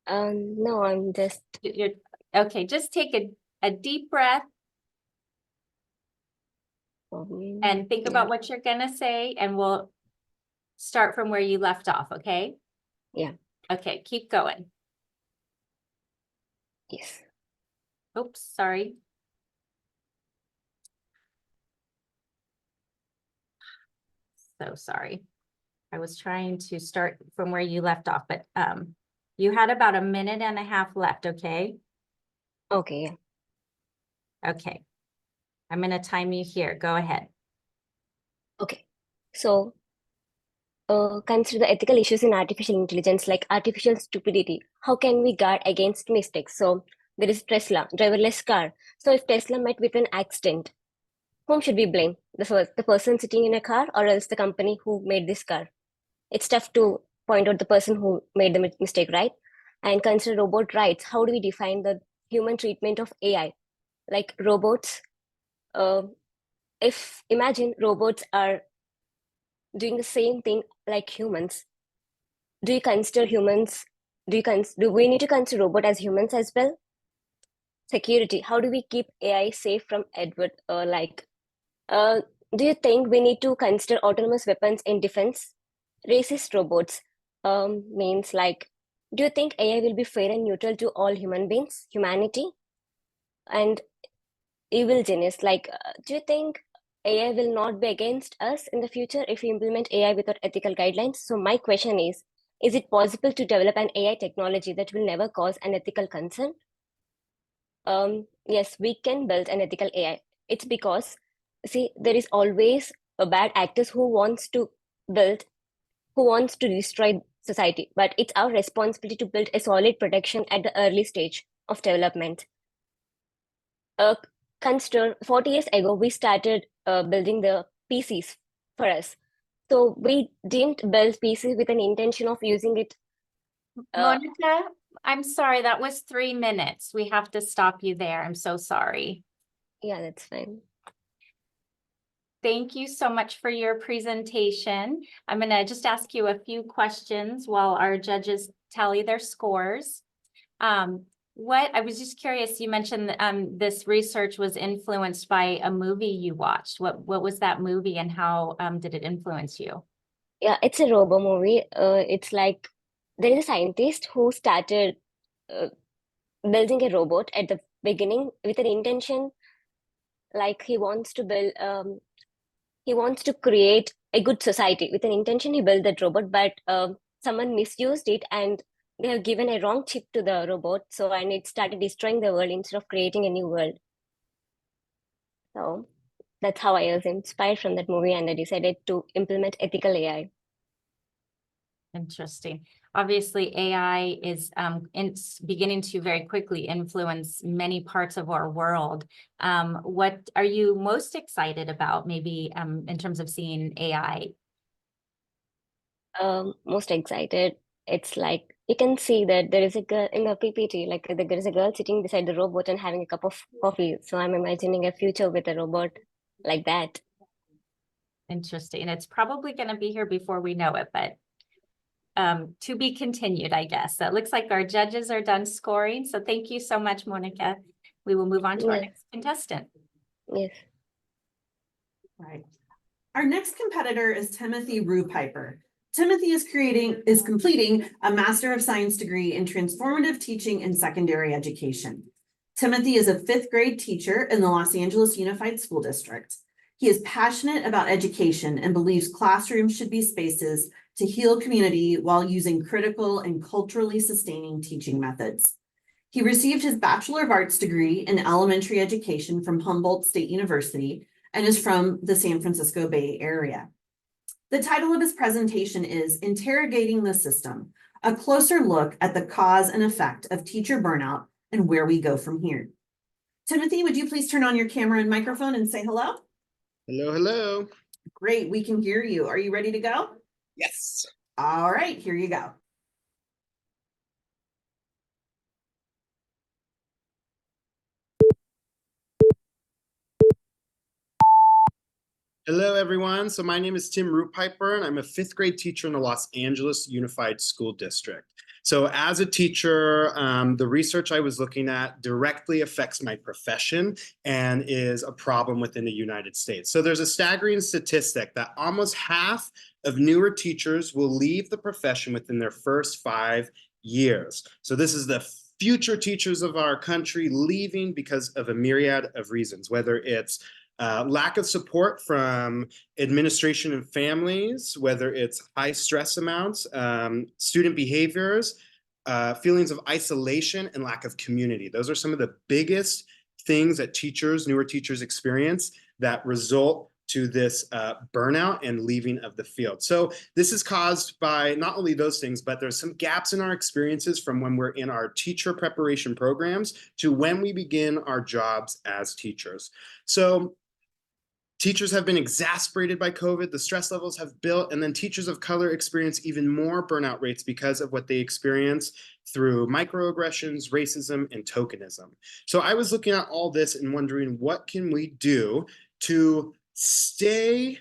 No, I'm just. Okay, just take a deep breath and think Yeah. about what you're gonna say, and we'll start from where you left off, okay? Yeah. Okay, keep going. Yes. Oops, sorry. So sorry. I was trying to start from where you left off, but you had about a minute and a half left, okay? Okay, yeah. Okay. I'm gonna time you here. Go ahead. Okay. So, consider the ethical issues in artificial intelligence, like artificial stupidity. How can we guard against mistakes? So, there is Tesla, driverless car. So, if Tesla met with an accident, whom should we blame? The person sitting in a car, or else the company who made this car? It's tough to point out the person who made the mistake, right? And consider robot rights. How do we define the human treatment of AI? Like robots, uh, if imagine robots are doing the same thing like humans, do you consider humans, do we need to consider robot as humans as well? Security, how do we keep AI safe from Edward? Uh, do you think we need to consider autonomous weapons in defense? Racist robots means like, do you think AI will be fair and neutral to all human beings, humanity? And evil genius, like, do you think AI will not be against us in the future if we implement AI without ethical guidelines? So my question is it possible to develop an AI technology that will never cause an ethical concern? Yes, we can build an ethical AI. It's because, see, there is always a bad actors build, who wants to destroy society. But it's our responsibility to build a solid protection at the early stage of development. Consider 40 years ago, we started building the PCs for us. So we didn't build PCs with an intention of using it. Monica, I'm sorry, that was 3 minutes. We have to stop you there. I'm so sorry. Yeah, that's fine. Thank you so much for your presentation. I'm going to just ask you a few questions while our judges tally their scores. I was just curious, you mentioned this research was influenced by a movie you watched. What was that movie and how did it influence you? Yeah, it's a robo movie. It's like there is a scientist who started uh, building a robot at the beginning with an intention, like he wants to create a good society with an intention. He built that robot, but someone misused it and they have given a wrong chip to the robot. So, and it started destroying the world instead of creating a new world. So that's how I was inspired from that movie, and I decided to implement ethical AI. Interesting. Obviously, AI is beginning to very quickly influence many parts of our world. What are you most excited about, maybe in terms of seeing AI? Most excited. It's like you can see that there is a girl in the PPT, like there is a girl sitting beside the robot and having a cup of coffee. So I'm imagining a future with a robot like that. Interesting. It's probably going to be here before we know it, but to be continued, I guess. So it looks like our judges are done scoring. So thank you so much, Monica. We will move on to our Yeah. next contestant. Yes. Right. Our next competitor is Timothy Rupiper. Timothy is completing a Master of Science degree in Transformative Teaching in Secondary Education. Timothy is a 5th grade teacher in the Los Angeles Unified School District. He is passionate about education and believes classrooms should be spaces to heal community while using critical and culturally sustaining teaching methods. He received his Bachelor of Arts degree in elementary education from Humboldt State University and is from the San Francisco Bay Area. The title of his presentation is Interrogating the System, a closer look at the cause and effect of teacher burnout and where we go from here. Timothy, would you please turn on your camera and microphone and say hello? Hello, hello. Great, we can hear you. Are you ready to go? Yes. All right, here you go. Hello, everyone. So my name is Tim Rupiper, and I'm a 5th grade teacher in the Los Angeles Unified School District. So as a teacher, the research I was looking at directly affects my profession and is a problem within the United States. So there's a staggering statistic that almost half of newer teachers will leave the profession within their first 5 years. So this is the future teachers of our country leaving because of a myriad of reasons, whether it's lack of support from administration and families, whether it's high stress amounts, student behaviors, feelings of isolation, and lack of community. Those are some of the biggest things that newer teachers experience that result to this burnout and leaving of the field. So this is caused by not only those things, but there's some gaps in our experiences from when we're in our teacher preparation programs to when we begin our jobs as teachers. So teachers have been exasperated by COVID, the stress levels have built, and then teachers of color experience even more burnout rates because of what they experience through microaggressions, racism, and tokenism. So I was looking at all this and wondering, what can we do to stay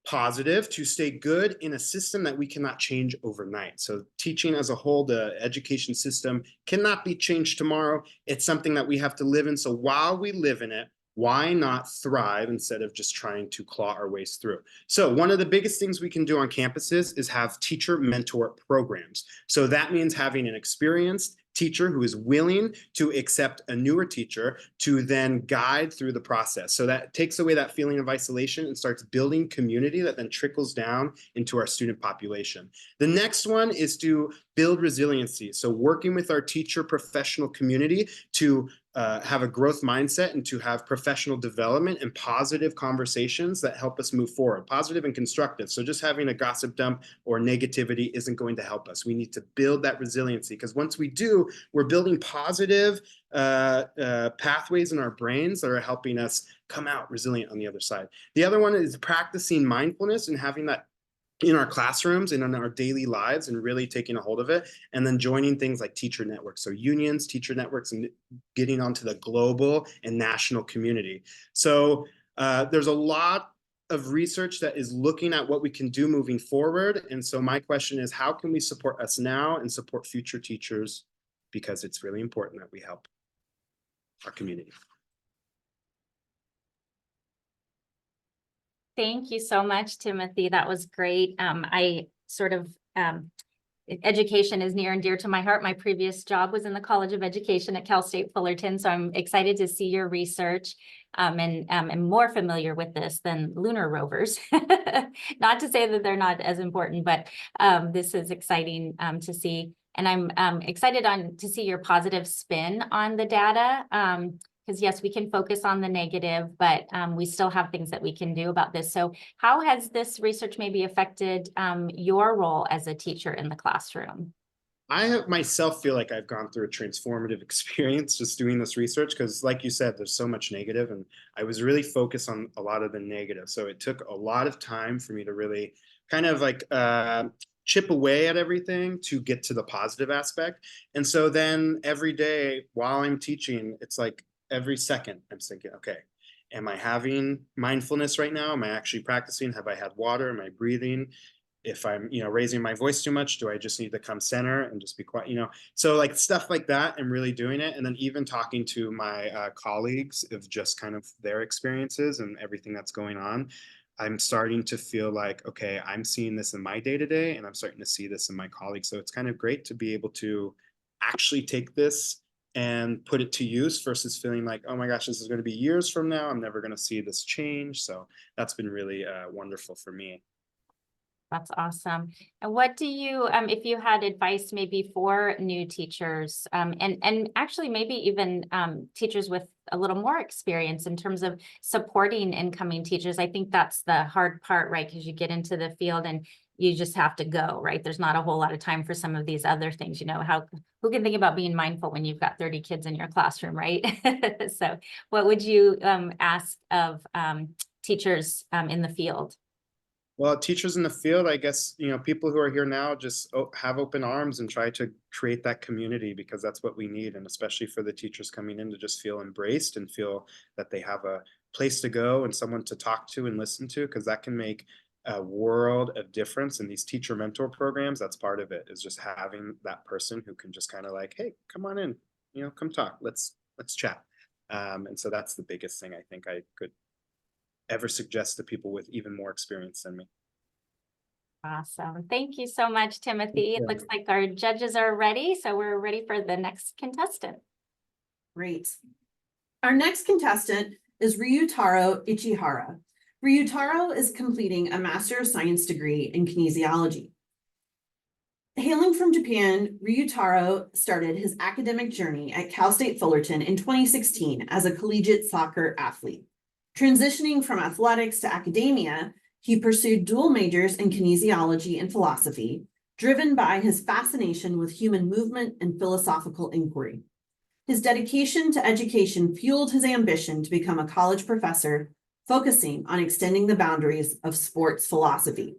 positive, to stay good in a system that we cannot change overnight? So teaching as a whole, the education system cannot be changed tomorrow. It's something that we have to live in. So while we live in it, why not thrive instead of just trying to claw our ways through? So one of the biggest things we can do on campuses is have teacher mentor programs. So that means having an experienced teacher who is willing to accept a newer teacher to then guide through the process. So that takes away that feeling of isolation and starts building community that then trickles down into our student population. The next one is to build resiliency. So working with our teacher professional community to have a growth mindset and to have professional development and positive conversations that help us move forward, positive and constructive. So just having a gossip dump or negativity isn't going to help us. We need to build that resiliency, because once we do, we're building positive pathways in our brains that are helping us come out resilient on the other side. The other one is practicing mindfulness and having that in our classrooms and in our daily lives, and really taking a hold of it, and then joining things like teacher networks, so unions, teacher networks, and getting onto the global and national community. So there's a lot of research that is looking at what we can do moving forward. And so my question is, how can we support us now and support future teachers? Because it's really important that we help our community. Thank you so much, Timothy. That was great. Education is near and dear to my heart. My previous job was in the College of Education at Cal State Fullerton, so I'm excited to see your research. And am more familiar with this than lunar rovers. Not to say that they're not as important, but this is exciting to see. And I'm excited to see your positive spin on the data. Because yes, we can focus on the negative, but we still have things that we can do about this. So how has this research maybe affected your role as a teacher in the classroom? I myself feel like I've gone through a transformative experience just doing this research, because like you said, there's so much negative, and I was really focused on a lot of the negative. So it took a lot of time for me to really kind of like chip away at everything to get to the positive aspect. And so then every day while I'm teaching, it's like every second I'm thinking, okay, am I having mindfulness right now? Am I actually practicing? Have I had water? Am I breathing? If I'm, raising my voice too much, do I just need to come center and just be quiet, So like stuff like that, I'm really doing it. And then even talking to my colleagues of just kind of their experiences and everything that's going on, I'm starting to feel like, okay, I'm seeing this in my day-to-day, and I'm starting to see this in my colleagues. So it's kind of great to be able to actually take this and put it to use versus feeling like, oh my gosh, this is going to be years from now, I'm never going to see this change. So that's been really wonderful for me. That's awesome. And what do you, if you had advice maybe for new teachers, and actually maybe even teachers with a little more experience in terms of supporting incoming teachers? I think that's the hard part, right? Because you get into the field and you just have to go, right? There's not a whole lot of time for some of these other things, who can think about being mindful when you've got 30 kids in your classroom, right? So what would you ask of teachers in the field? Well, teachers in the field, I guess, people who are here now, just have open arms and try to create that community, because that's what we need. And especially for the teachers coming in, to just feel embraced and feel that they have a place to go and someone to talk to and listen to, because that can make a world of difference. In these teacher mentor programs, that's part of it, is just having that person who can just kind of like, hey, come on in, come talk, let's chat. And so that's the biggest thing I think I could ever suggest to people with even more experience than me. Awesome. Thank you so much, Timothy. It looks like our judges are ready, so we're ready for the next contestant. Great. Our next contestant is Ryutaro Ichihara. Ryutaro is completing a Master of Science degree in kinesiology. Hailing from Japan, Ryutaro started his academic journey at Cal State Fullerton in 2016 as a collegiate soccer athlete. Transitioning from athletics to academia, he pursued dual majors in kinesiology and philosophy, driven by his fascination with human movement and philosophical inquiry. His dedication to education fueled his ambition to become a college professor, focusing on extending the boundaries of sports philosophy.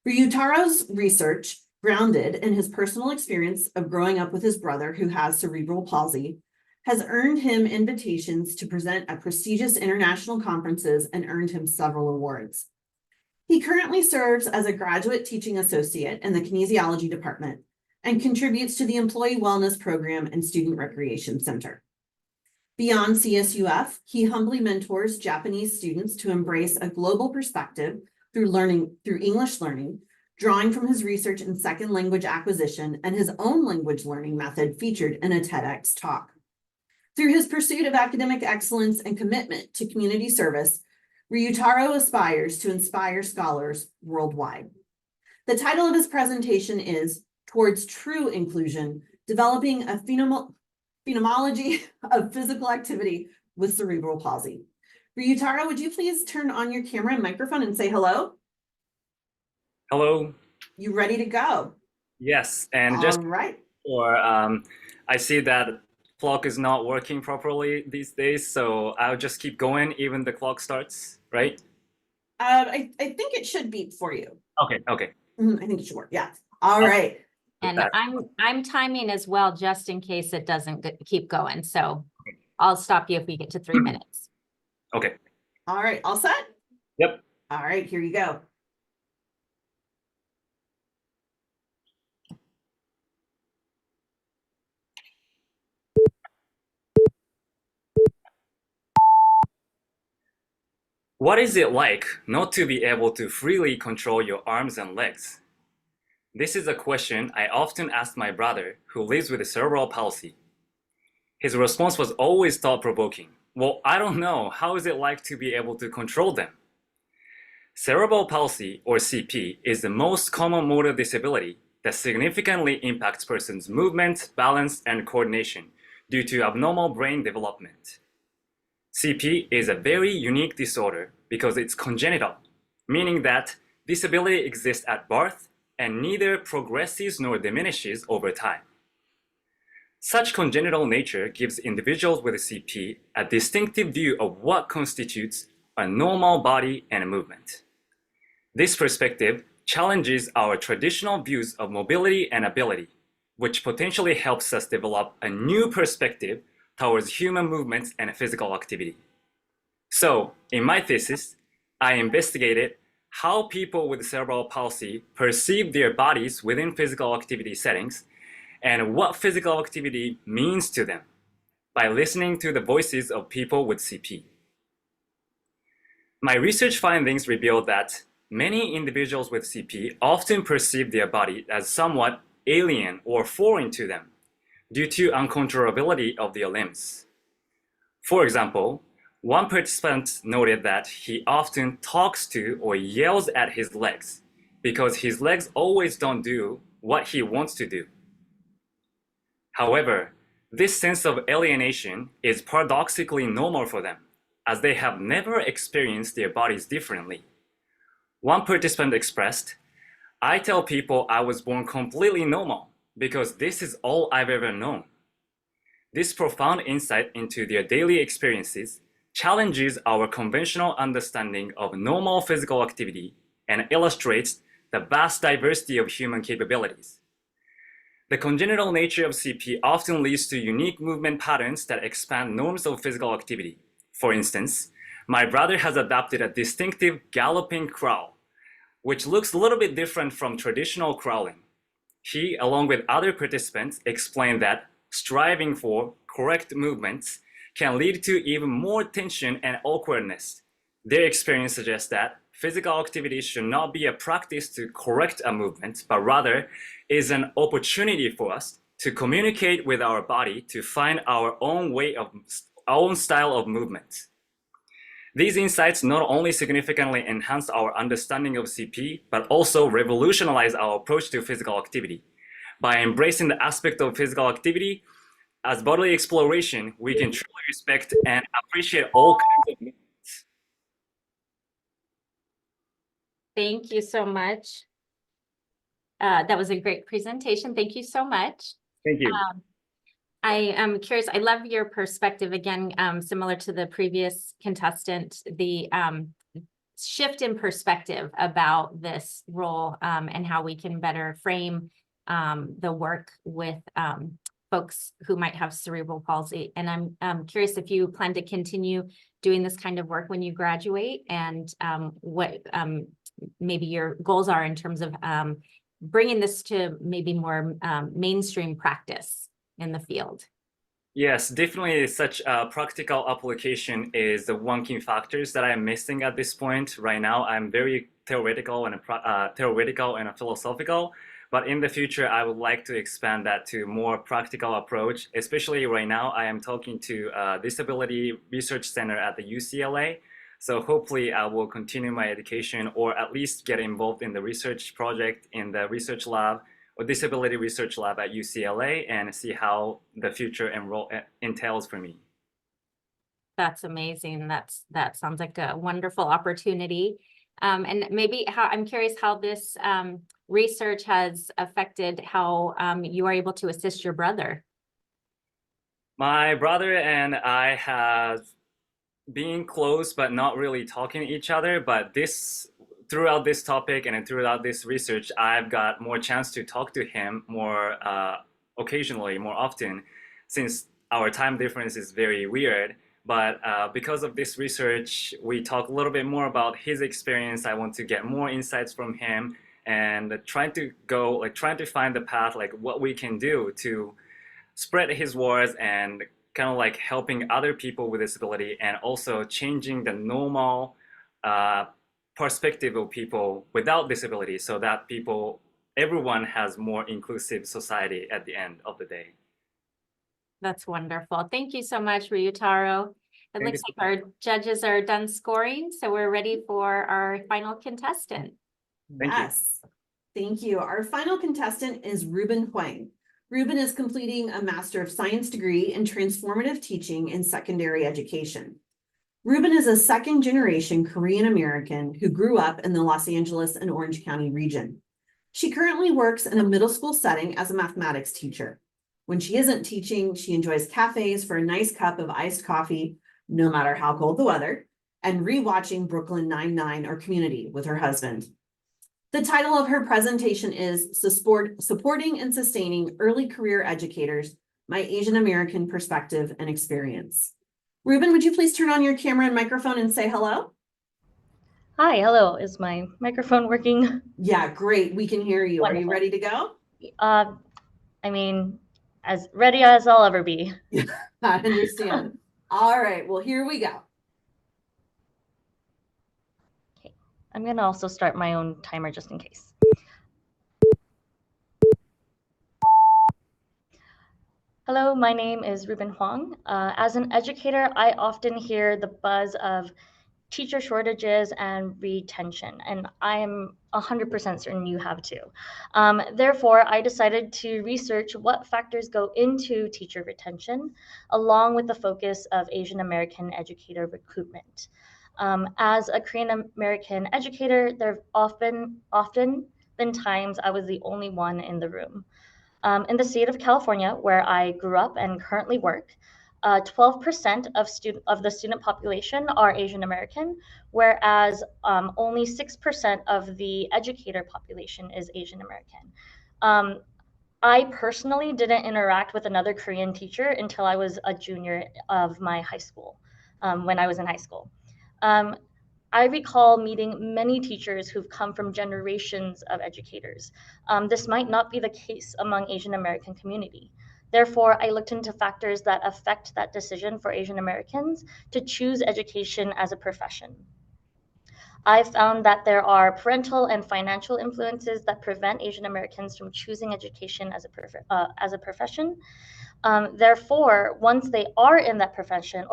Ryutaro's research, grounded in his personal experience of growing up with his brother who has cerebral palsy, has earned him invitations to present at prestigious international conferences and earned him several awards. He currently serves as a graduate teaching associate in the kinesiology department and contributes to the Employee Wellness Program and Student Recreation Center. Beyond CSUF, he humbly mentors Japanese students to embrace a global perspective through English learning, drawing from his research in second language acquisition and his own language learning method featured in a TEDx talk. Through his pursuit of academic excellence and commitment to community service, Ryutaro aspires to inspire scholars worldwide. The title of his presentation is Towards True Inclusion, Developing a Phenomenology of Physical Activity with Cerebral Palsy. Ryutaro, would you please turn on your camera and microphone and say hello? Hello. You ready to go? Yes, and All just right. for I see that clock is not working properly these days, so I'll just keep going even the clock starts, right? I think it should beep for you. Okay, okay. I think it should work. Yeah. All Okay. right. And that. I'm timing as well, just in case it doesn't keep going. So I'll stop you if we get to 3 minutes. Okay. All right. All set? Yep. All right. Here you go. What is it like not to be able to freely control your arms and legs? This is a question I often asked my brother, who lives with cerebral palsy. His response was always thought-provoking. Well, I don't know. How is it like to be able to control them? Cerebral palsy, or CP, is the most common motor disability that significantly impacts person's movement, balance, and coordination due to abnormal brain development. CP is a very unique disorder because it's congenital, meaning that disability exists at birth and neither progresses nor diminishes over time. Such congenital nature gives individuals with CP a distinctive view of what constitutes a normal body and movement. This perspective challenges our traditional views of mobility and ability, which potentially helps us develop a new perspective towards human movements and physical activity. So, in my thesis, I investigated how people with cerebral palsy perceive their bodies within physical activity settings and what physical activity means to them by listening to the voices of people with CP. My research findings revealed that many individuals with CP often perceive their body as somewhat alien or foreign to them due to uncontrollability of their limbs. For example, one participant noted that he often talks to or yells at his legs because his legs always don't do what he wants to do. However, this sense of alienation is paradoxically normal for them, as they have never experienced their bodies differently. One participant expressed, "I tell people I was born completely normal because this is all I've ever known." This profound insight into their daily experiences challenges our conventional understanding of normal physical activity and illustrates the vast diversity of human capabilities. The congenital nature of CP often leads to unique movement patterns that expand norms of physical activity. For instance, my brother has adopted a distinctive galloping crawl, which looks a little bit different from traditional crawling. He, along with other participants, explained that striving for correct movements can lead to even more tension and awkwardness. Their experience suggests that physical activity should not be a practice to correct a movement, but rather is an opportunity for us to communicate with our body to find our own style of movement. These insights not only significantly enhance our understanding of CP, but also revolutionize our approach to physical activity. By embracing the aspect of physical activity as bodily exploration, we can truly respect and appreciate all kinds of movements. Thank you so much. That was a great presentation. Thank you so much. Thank you. I am curious, I love your perspective again, similar to the previous contestant, the shift in perspective about this role and how we can better frame the work with folks who might have cerebral palsy. And I'm curious if you plan to continue doing this kind of work when you graduate and what maybe your goals are in terms of bringing this to maybe more mainstream practice in the field. Yes, definitely such a practical application is the one key factors that I'm missing at this point. Right now, I'm very theoretical and philosophical, but in the future, I would like to expand that to more practical approach. Especially right now, I am talking to a Disability Research Center at the UCLA. So hopefully I will continue my education or at least get involved in the research project in the research lab or disability research lab at UCLA and see how the future entails for me. That's amazing. That sounds like a wonderful opportunity. And maybe I'm curious how this research has affected how you are able to assist your brother. My brother and I have being close but not really talking to each other. But throughout this topic and throughout this research, I've got more chance to talk to him more occasionally, more often, since our time difference is very weird. But because of this research, we talk a little bit more about his experience. I want to get more insights from him and trying to find the path, like what we can do to spread his words and kind of like helping other people with disability and also changing the normal perspective of people without disability so that everyone has more inclusive society at the end of the day. That's wonderful. Thank you so much, Ryutaro. It looks like our judges are done scoring, so we're ready for our final contestant. Yes, thank you. Our final contestant is Ruben Huang. Ruben is completing a Master of Science degree in Transformative Teaching in Secondary Education. Ruben is a second-generation Korean American who grew up in the Los Angeles and Orange County region. She currently works in a middle school setting as a mathematics teacher. When she isn't teaching, she enjoys cafes for a nice cup of iced coffee, no matter how cold the weather, and rewatching Brooklyn Nine-Nine or Community with her husband. The title of her presentation is Supporting and Sustaining Early Career Educators, My Asian American Perspective and Experience. Ruben, would you please turn on your camera and microphone and say hello? Hi, hello. Is my microphone working? Yeah, great. We can hear you. Wonderful. Are you ready to go? I mean, as ready as I'll ever be. I understand. All right, well, here we go. Okay. I'm going to also start my own timer just in case. Hello, my name is Ruben Huang. As an educator, I often hear the buzz of teacher shortages and retention, and I am 100% certain you have too. Therefore, I decided to research what factors go into teacher retention, along with the focus of Asian American educator recruitment. As a Korean American educator, there have often been times I was the only one in the room. In the state of California, where I grew up and currently work, 12% of the student population are Asian American, whereas only 6% of the educator population is Asian American. I personally didn't interact with another Korean teacher until I was a junior of my high school, when I was in high school. I recall meeting many teachers who've come from generations of educators. This might not be the case among Asian American community. Therefore, I looked into factors that affect that decision for Asian Americans to choose education as a profession. I found that there are parental and financial influences that prevent Asian Americans from choosing education as a profession. Therefore, once they are in that profession,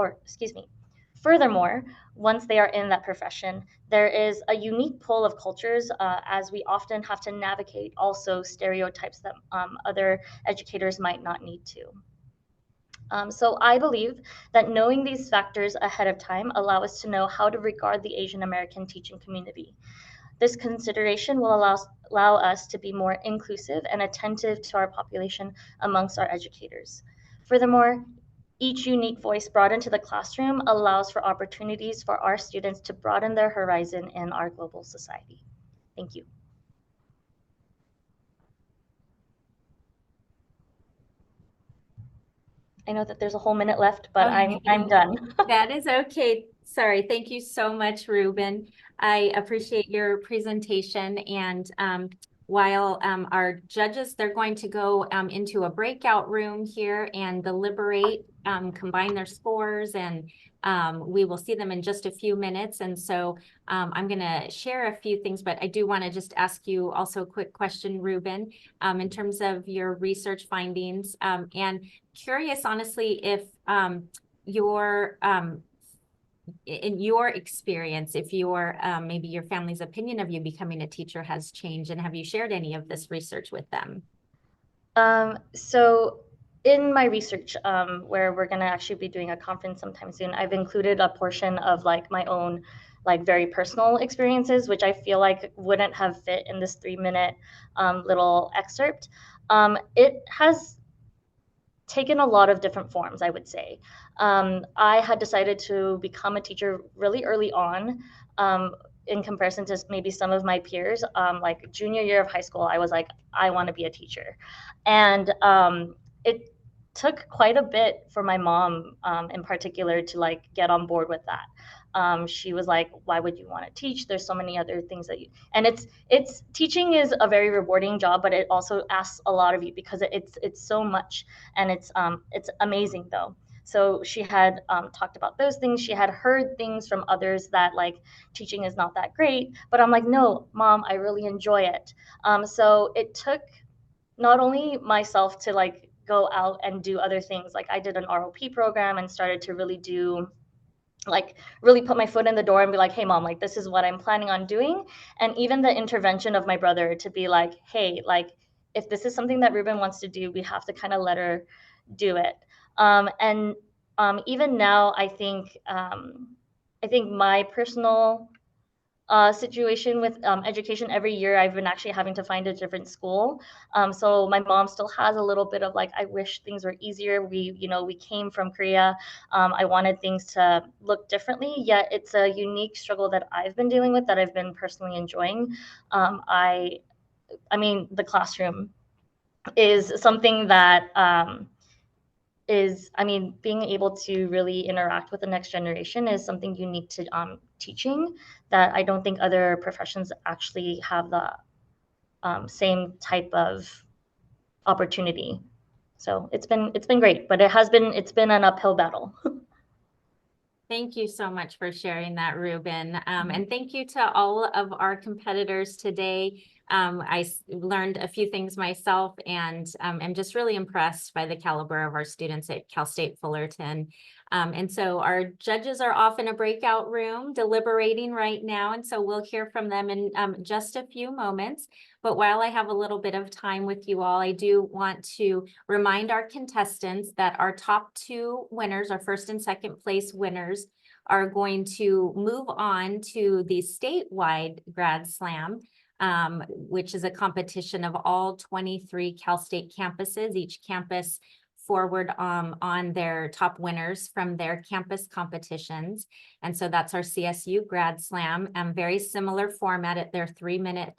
furthermore, once they are in that profession, there is a unique pull of cultures as we often have to navigate also stereotypes that other educators might not need to. So I believe that knowing these factors ahead of time allow us to know how to regard the Asian American teaching community. This consideration will allow us to be more inclusive and attentive to our population amongst our educators. Furthermore, each unique voice brought into the classroom allows for opportunities for our students to broaden their horizon in our global society. Thank you. I know that there's a whole minute left, but Okay. I'm done. That is okay. Sorry. Thank you so much, Ruben. I appreciate your presentation. And while our judges, they're going to go into a breakout room here and deliberate, combine their scores, and we will see them in just a few minutes. And so I'm going to share a few things, but I do want to just ask you also a quick question, Ruben, in terms of your research findings, and curious, honestly, if in your experience, if maybe your family's opinion of you becoming a teacher has changed, and have you shared any of this research with them? So in my research, where we're going to actually be doing a conference sometime soon, I've included a portion of like my own like very personal experiences, which I feel like wouldn't have fit in this 3-minute little excerpt. It has taken a lot of different forms, I would say. I had decided to become a teacher really early on, in comparison to maybe some of my peers. Like junior year of high school, I was like, I want to be a teacher. And it took quite a bit for my mom, in particular, to like get on board with that. She was like, why would you want to teach? There's so many other things that you, and it's teaching is a very rewarding job, but it also asks a lot of you because it's so much, and it's amazing though. So she had talked about those things. She had heard things from others that like teaching is not that great, but I'm like, no, mom, I really enjoy it. So it took not only myself to like go out and do other things. Like I did an ROP program and started to really do, like really put my foot in the door and be like, hey mom, like this is what I'm planning on doing. And even the intervention of my brother to be like, hey, like if this is something that Ruben wants to do, we have to kind of let her do it. And even now, I think my personal situation with education, every year I've been actually having to find a different school. So my mom still has a little bit of like, I wish things were easier. We came from Korea. I wanted things to look differently, yet it's a unique struggle that I've been dealing with that I've been personally enjoying. I mean, the classroom is something that being able to really interact with the next generation is something unique to teaching that I don't think other professions actually have the same type of opportunity. So it's been great, but it's been an uphill battle. Thank you so much for sharing that, Ruben. And thank you to all of our competitors today. I learned a few things myself, and I'm just really impressed by the caliber of our students at Cal State Fullerton. And so our judges are off in a breakout room deliberating right now, and so we'll hear from them in just a few moments. But while I have a little bit of time with you all, I do want to remind our contestants that our top two winners, our first and second place winners, are going to move on to the statewide Grad Slam, which is a competition of all 23 Cal State campuses, each campus forward on their top winners from their campus competitions. And so that's our CSU Grad Slam, very similar format at their 3-minute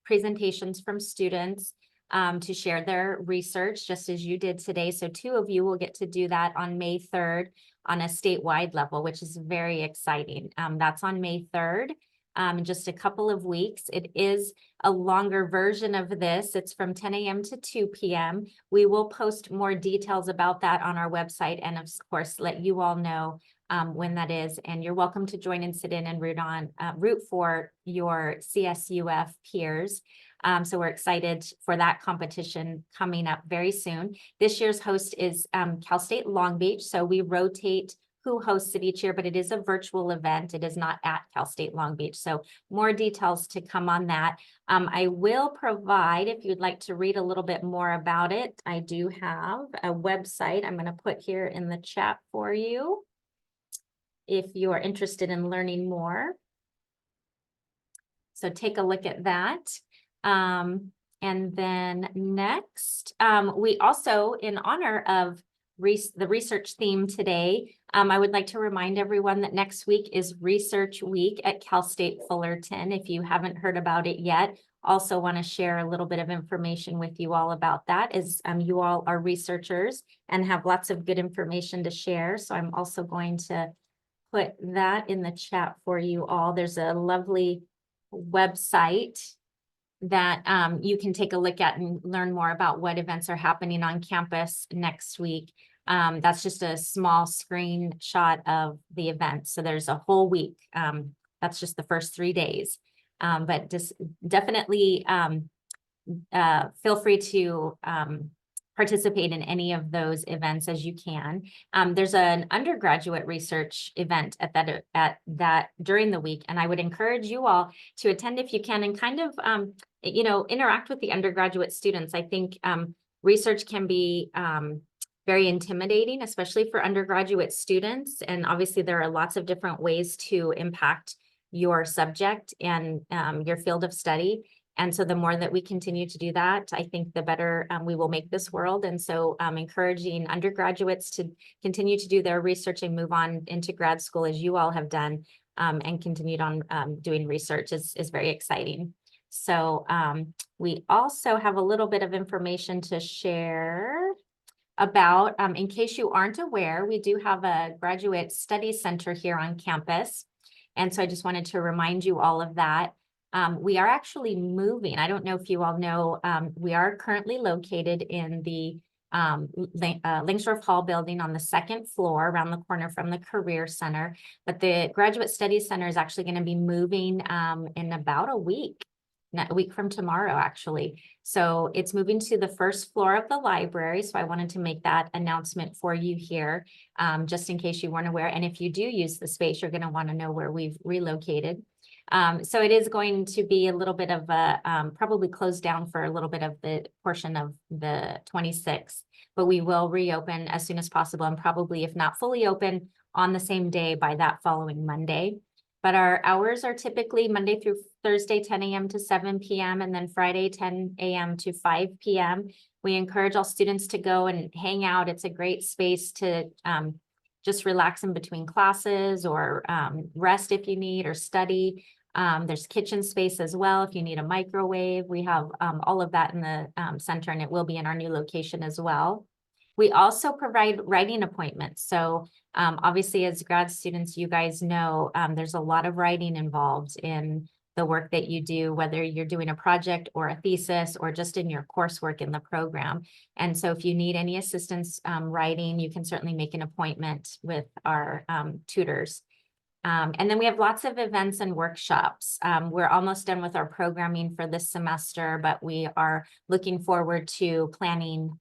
presentations from students to share their research, just as you did today. So 2 of you will get to do that on May 3rd on a statewide level, which is very exciting. That's on May 3rd. In just a couple of weeks. It is a longer version of this. It's from 10 a.m. to 2 p.m. We will post more details about that on our website and of course let you all know when that is. And you're welcome to join and sit in and root for your CSUF peers. So we're excited for that competition coming up very soon. This year's host is Cal State Long Beach. So we rotate who hosts it each year, but it is a virtual event. It is not at Cal State Long Beach. So more details to come on that. I will provide, if you'd like to read a little bit more about it, I do have a website I'm going to put here in the chat for you if you are interested in learning more. So take a look at that. And then next, we also, in honor of the research theme today, I would like to remind everyone that next week is Research Week at Cal State Fullerton. If you haven't heard about it yet, also want to share a little bit of information with you all about that, as you all are researchers and have lots of good information to share. So I'm also going to put that in the chat for you all. There's a lovely website that you can take a look at and learn more about what events are happening on campus next week. That's just a small screenshot of the event. So there's a whole week. That's just the first 3 days. But just definitely feel free to participate in any of those events as you can. There's an undergraduate research event at that during the week, and I would encourage you all to attend if you can and kind of interact with the undergraduate students. I think research can be very intimidating, especially for undergraduate students, and obviously there are lots of different ways to impact your subject and your field of study. And so the more that we continue to do that, I think the better we will make this world. And so encouraging undergraduates to continue to do their research and move on into grad school as you all have done and continued on doing research is very exciting. So we also have a little bit of information to share about, in case you aren't aware, we do have a graduate study center here on campus. And so I just wanted to remind you all of that. We are actually moving. I don't know if you all know, we are currently located in the Langsdorff Hall building on the second floor around the corner from the Career Center. But the Graduate Studies Center is actually going to be moving in about a week from tomorrow, actually. So it's moving to the first floor of the library. So I wanted to make that announcement for you here, just in case you weren't aware. And if you do use the space, you're going to want to know where we've relocated. So it is going to be a little bit of a, probably closed down for a little bit of the portion of the 26th, but we will reopen as soon as possible and probably, if not fully open, on the same day by that following Monday. But our hours are typically Monday through Thursday, 10 a.m. to 7 p.m. and then Friday, 10 a.m. to 5 p.m. We encourage all students to go and hang out. It's a great space to just relax in between classes or rest if you need or study. There's kitchen space as well if you need a microwave. We have all of that in the center, and it will be in our new location as well. We also provide writing appointments. So obviously, as grad students, you guys know there's a lot of writing involved in the work that you do, whether you're doing a project or a thesis or just in your coursework in the program. And so if you need any assistance writing, you can certainly make an appointment with our tutors. And then we have lots of events and workshops. We're almost done with our programming for this semester, but we are looking forward to planning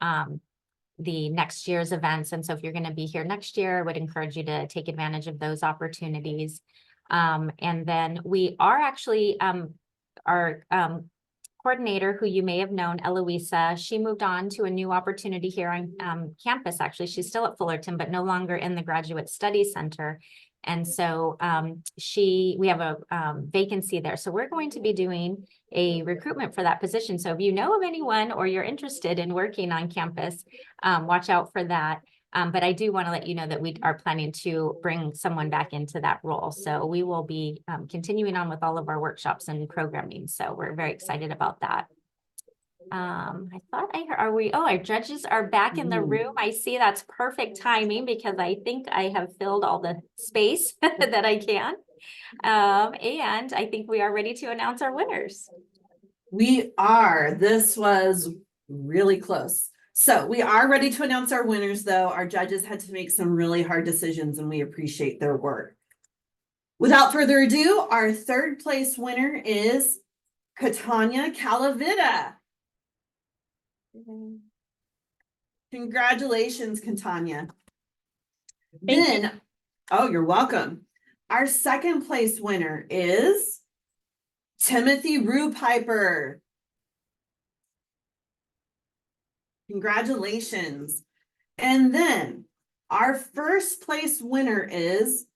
the next year's events. And so if you're going to be here next year, I would encourage you to take advantage of those opportunities. And then we are actually, our coordinator, who you may have known, Eloisa, she moved on to a new opportunity here on campus. Actually, she's still at Fullerton, but no longer in the Graduate Studies Center. And so we have a vacancy there. So we're going to be doing a recruitment for that position. So if you know of anyone or you're interested in working on campus, watch out for that. But I do want to let you know that we are planning to bring someone back into that role. So we will be continuing on with all of our workshops and programming. So we're very excited about that. I thought I heard, our judges are back in the room. I see that's perfect timing because I think I have filled all the space that I can. And I think we are ready to announce our winners. We are. This was really close. So we are ready to announce our winners, though. Our judges had to make some really hard decisions and we appreciate their work. Without further ado, our third place winner is Catania Calavita. Congratulations, Catania. Then, oh, you're welcome. Our second place winner is Timothy Rupiper. Congratulations. And then our first place winner is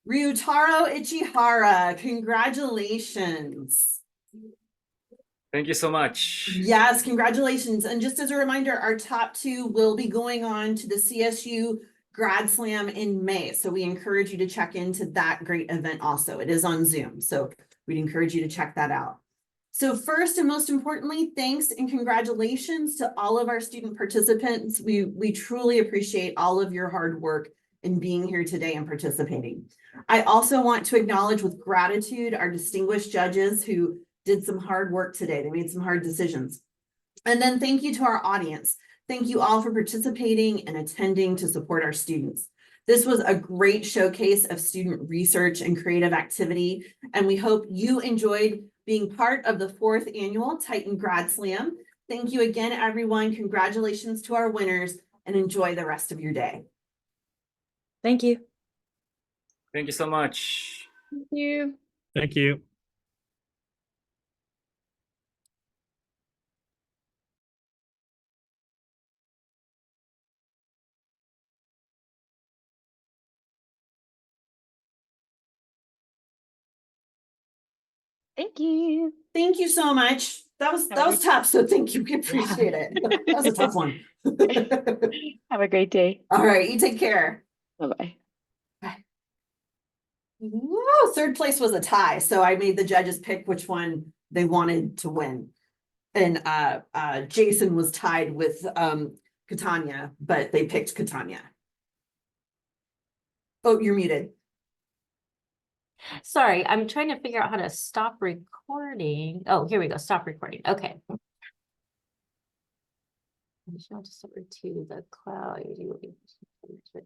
Ryutaro Ichihara. Congratulations. Thank you so much. Yes, congratulations. And just as a reminder, our top two will be going on to the CSU Grad Slam in May. So we encourage you to check into that great event also. It is on Zoom. So we'd encourage you to check that out. So first and most importantly, thanks and congratulations to all of our student participants. We truly appreciate all of your hard work in being here today and participating. I also want to acknowledge with gratitude our distinguished judges who did some hard work today. They made some hard decisions. And then thank you to our audience. Thank you all for participating and attending to support our students. This was a great showcase of student research and creative activity, and we hope you enjoyed being part of the 4th annual Titan Grad Slam. Thank you again, everyone. Congratulations to our winners and enjoy the rest of your day. Thank you. Thank you so much. Thank you. Thank you. Thank you. Thank you so much. That was tough, so thank you. We appreciate it. That was a tough one. Have a great day. All right, you take care. Bye-bye. Woo, third place was a tie, so I made the judges pick which one they wanted to win. And Jason was tied with Catania, but they picked Catania. Oh, you're muted. Sorry, I'm trying to figure out how to stop recording. Oh, here we go. Stop recording. Okay. To the cloud. Okay.